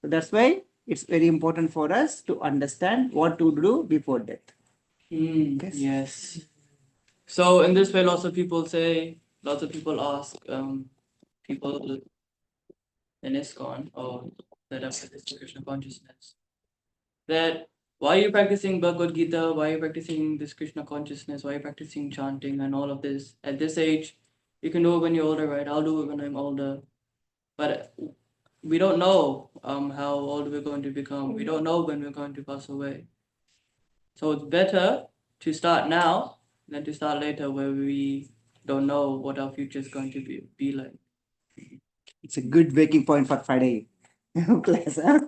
So that's why it's very important for us to understand what to do before death. Yes. So in this way, lots of people say, lots of people ask people in ISKCON or that have this Krishna consciousness that why are you practicing Bhagavad Gita? Why are you practicing this Krishna consciousness? Why are you practicing chanting and all of this at this age? You can do it when you're older, right? I'll do it when I'm older. But we don't know how old we're going to become. We don't know when we're going to pass away. So it's better to start now than to start later where we don't know what our future is going to be like. It's a good waking point for Friday class. Huh?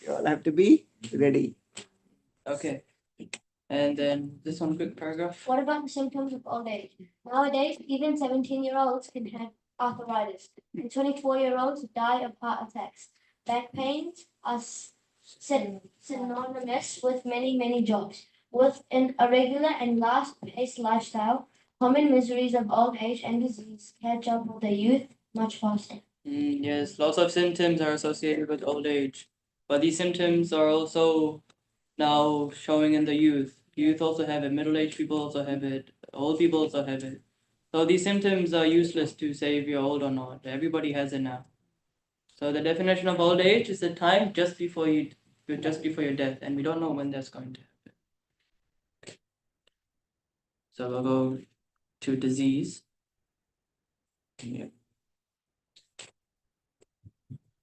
You all have to be ready. Okay. And then this one quick paragraph. What about the symptoms of old age? Nowadays, even 17-year-olds can have arthritis, and 24-year-olds die of heart attacks. Back pains are synonymous with many jobs. With an irregular and fast-paced lifestyle, common miseries of old age and disease catch up with the youth much faster. Yes, lots of symptoms are associated with old age, but these symptoms are also now showing in the youth. Youth also have it, middle-aged people also have it, old people also have it. So these symptoms are useless to say if you're old or not. Everybody has it now. So the definition of old age is the time just before your death, and we don't know when that's going to happen. So we'll go to disease. Yeah.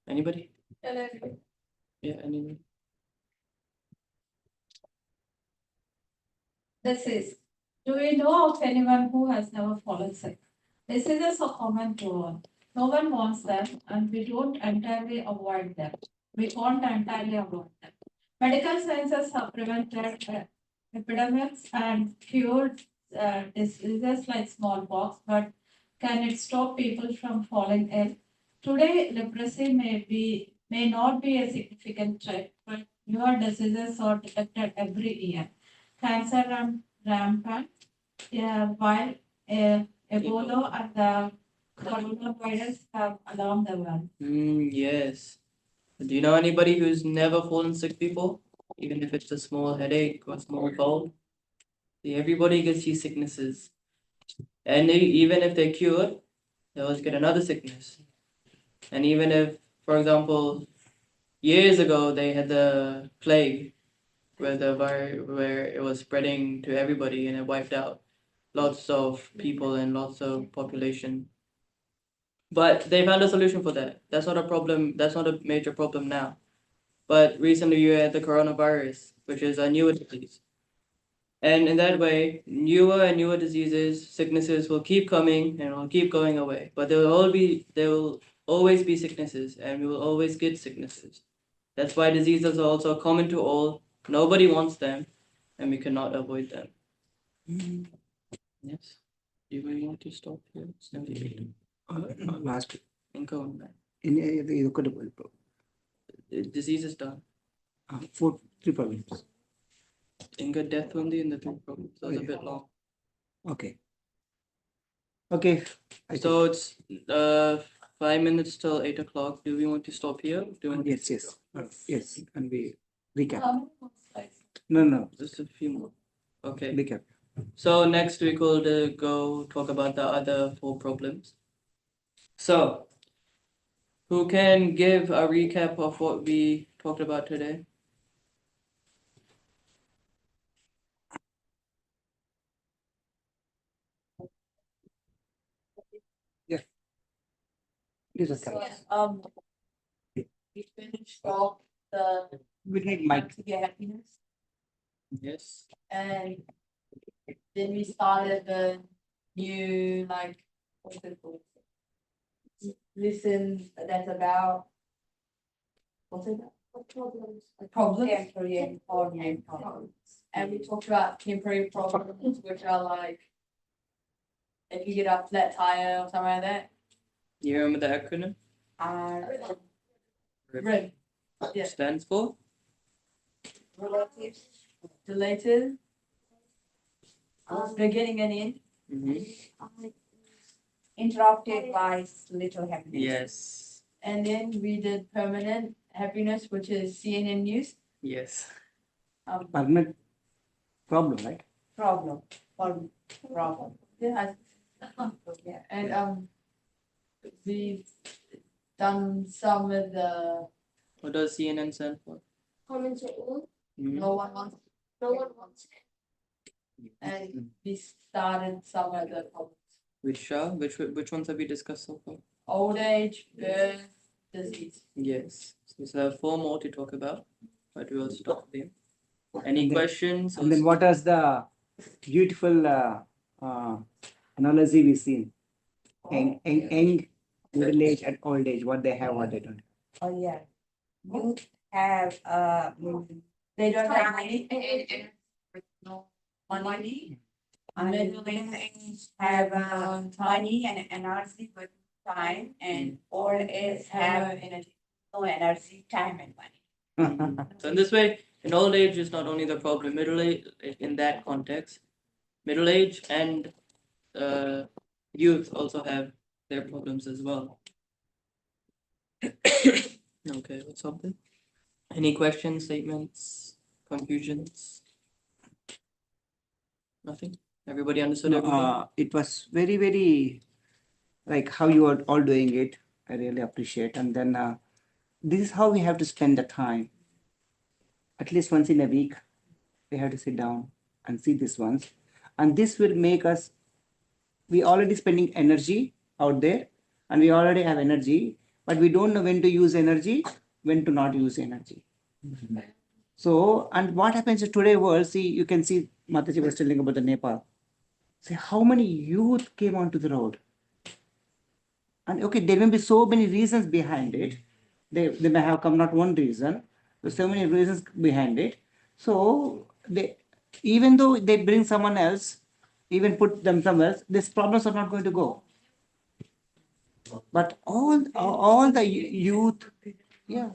Anybody? Yeah, anybody? This is, do we know of anyone who has never fallen sick? Diseases are common to all. No one wants them, and we don't entirely avoid them. We won't entirely avoid them. Medical sciences have prevented epidemics and cured diseases like smallpox, but can it stop people from falling ill? Today, leprosy may not be a significant threat, but newer diseases are detected every year. Cancer run rampant, while Ebola and the coronavirus have alarmed the world. Yes. Do you know anybody who's never fallen sick before? Even if it's a small headache or a small cold? See, everybody gets these sicknesses. And even if they're cured, they always get another sickness. And even if, for example, years ago they had the plague, where it was spreading to everybody and it wiped out lots of people and lots of population. But they found a solution for that. That's not a problem. That's not a major problem now. But recently you had the coronavirus, which is a newer disease. And in that way, newer and newer diseases, sicknesses will keep coming and will keep going away. But there will always be sicknesses, and we will always get sicknesses. That's why diseases are also common to all. Nobody wants them, and we cannot avoid them. Yes. Do you want to stop here? It's 78. Last. Inka unnayi. In Disease is done. 3 problems. Inka death only in the 3 problems. That was a bit long. Okay. Okay. So it's 5 minutes till 8 o'clock. Do we want to stop here? Do we want Yes, yes. Yes. And we recap. How many more slides? No. Just a few more. Okay. Recap. So next week we'll go talk about the other 4 problems. So, who can give a recap of what we talked about today? Please, So, okay. we finished off the We need mic. to get happiness, Yes. and then we started the new what's it called? Listen, that's about what's it about? Problems. Temporary problems. And we talked about temporary problems, which are like if you get a flat tire or something like that. You remember the acronym? RIB. Yeah. Stands for? Related. Beginning and end. Interrupted by little happiness. Yes. And then we did permanent happiness, which is CNN News. Yes. Permanent problem, right? Problem. Yeah, Yeah. And we've done some of the What does CNN stand for? Comments are all, no one wants, no one wants it. and we started some of the problems. Which ones have we discussed so far? Old age, birth, disease. Yes. So we have 4 more to talk about, but we will stop there. Any And then- questions? And then what is the beautiful analogy we seen? Young, middle age, and old age, what they have, what they don't. Oh, yeah. Youth have, they don't have money. With no Money. Middle age have, money and energy, but time, and old age have energy, no energy, time and money. So in this way, in old age is not only the problem, middle age in that context, middle age and youth also have their problems as well. Okay, what's up then? Any questions, statements, confusions? Nothing? Everybody understood everything? It was very, very like how you are all doing it. I really appreciate. And then this is how we have to spend the time. At least once in a week, we have to sit down and see this once. And this will make us, we already spending energy out there and we already have energy, but we don't know when to use energy, when to not use energy. So, and what happens in today world, see, you can see Mataji was telling about the Nepal. See how many youth came onto the road. And okay, there may be so many reasons behind it. They may have come not one reason, there's so many reasons behind it. So they, even though they bring someone else, even put them somewhere else, these problems are not going to go. But all the youth, yeah,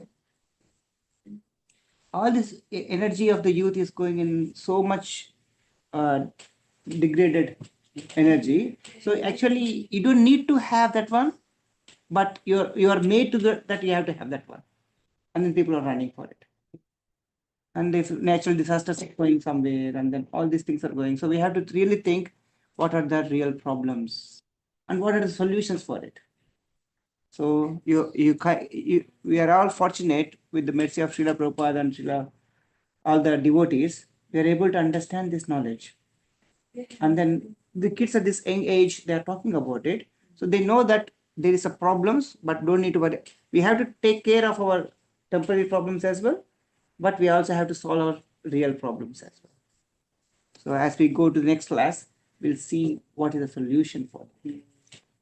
all this energy of the youth is going in so much degraded energy. So actually, you don't need to have that one, but you are made to that you have to have that one, and then people are running for it. And if natural disasters are going somewhere, and then all these things are going, so we have to really think what are the real problems and what are the solutions for it. So we are all fortunate with the mercy of Srila Prabhupada and all the devotees. We are able to understand this knowledge, and then the kids at this young age they are talking about it, so they know that there is a problems, but don't need to worry. We have to take care of our temporary problems as well, but we also have to solve our real problems as well. So as we go to the next class, we'll see what is the solution for it.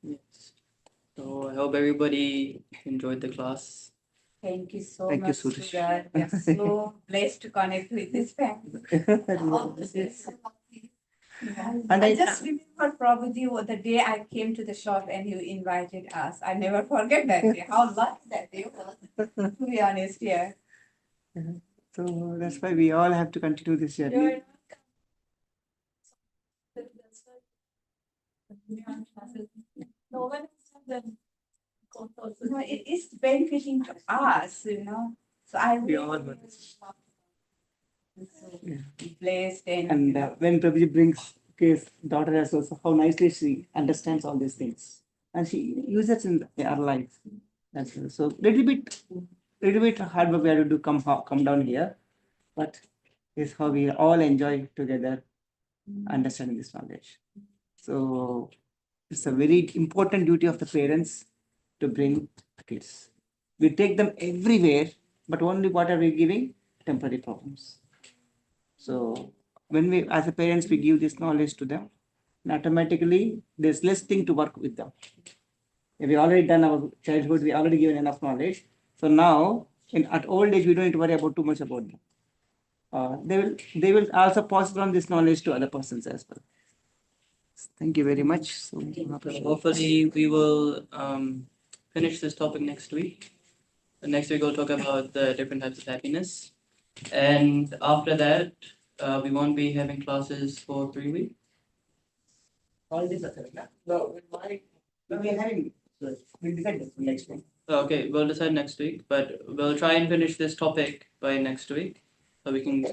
Yes. So I hope everybody enjoyed the class. Thank you so Thank you, much, Suraj. Suraj. We are so blessed to connect with this family. Yeah. And I just remember Prabhuji the day I came to the shop and you invited us. I never forget that day. How lucky that day was, to be honest, yeah. So that's why we all have to continue this journey. No one has done. No, it is benefiting to us, So I We all really were. so Yeah. blessed and And when Prabhuji brings his daughter as well, so how nicely she understands all these things, and she uses in her life. That's so little bit hard work we have to do. Come down here, but is how we all enjoy together, understanding this knowledge. So it's a very important duty of the parents to bring the kids. We take them everywhere, but only what are we giving? Temporary problems. So when we, as a parents, we give this knowledge to them, and automatically there's less thing to work with them. We already done our childhood, we already given enough knowledge. So now, at old age, we don't need to worry about too much about them. They will also pass on this knowledge to other persons as well. Thank you very much. So, Hopefully we will finish this topic next week. Next week we'll talk about the different types of happiness. And after that, we won't be having classes for 3 weeks. holidays are coming up. No, we are having. We'll decide this next one. Okay, we'll decide next week, but we'll try and finish this topic by next week, so we can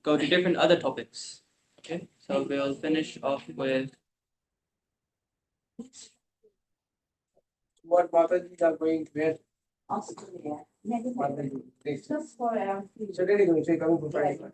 go to different other topics. Okay, so we'll finish off with What Mataji are going where? Australia. Mataji. Just for So, coming from Friday.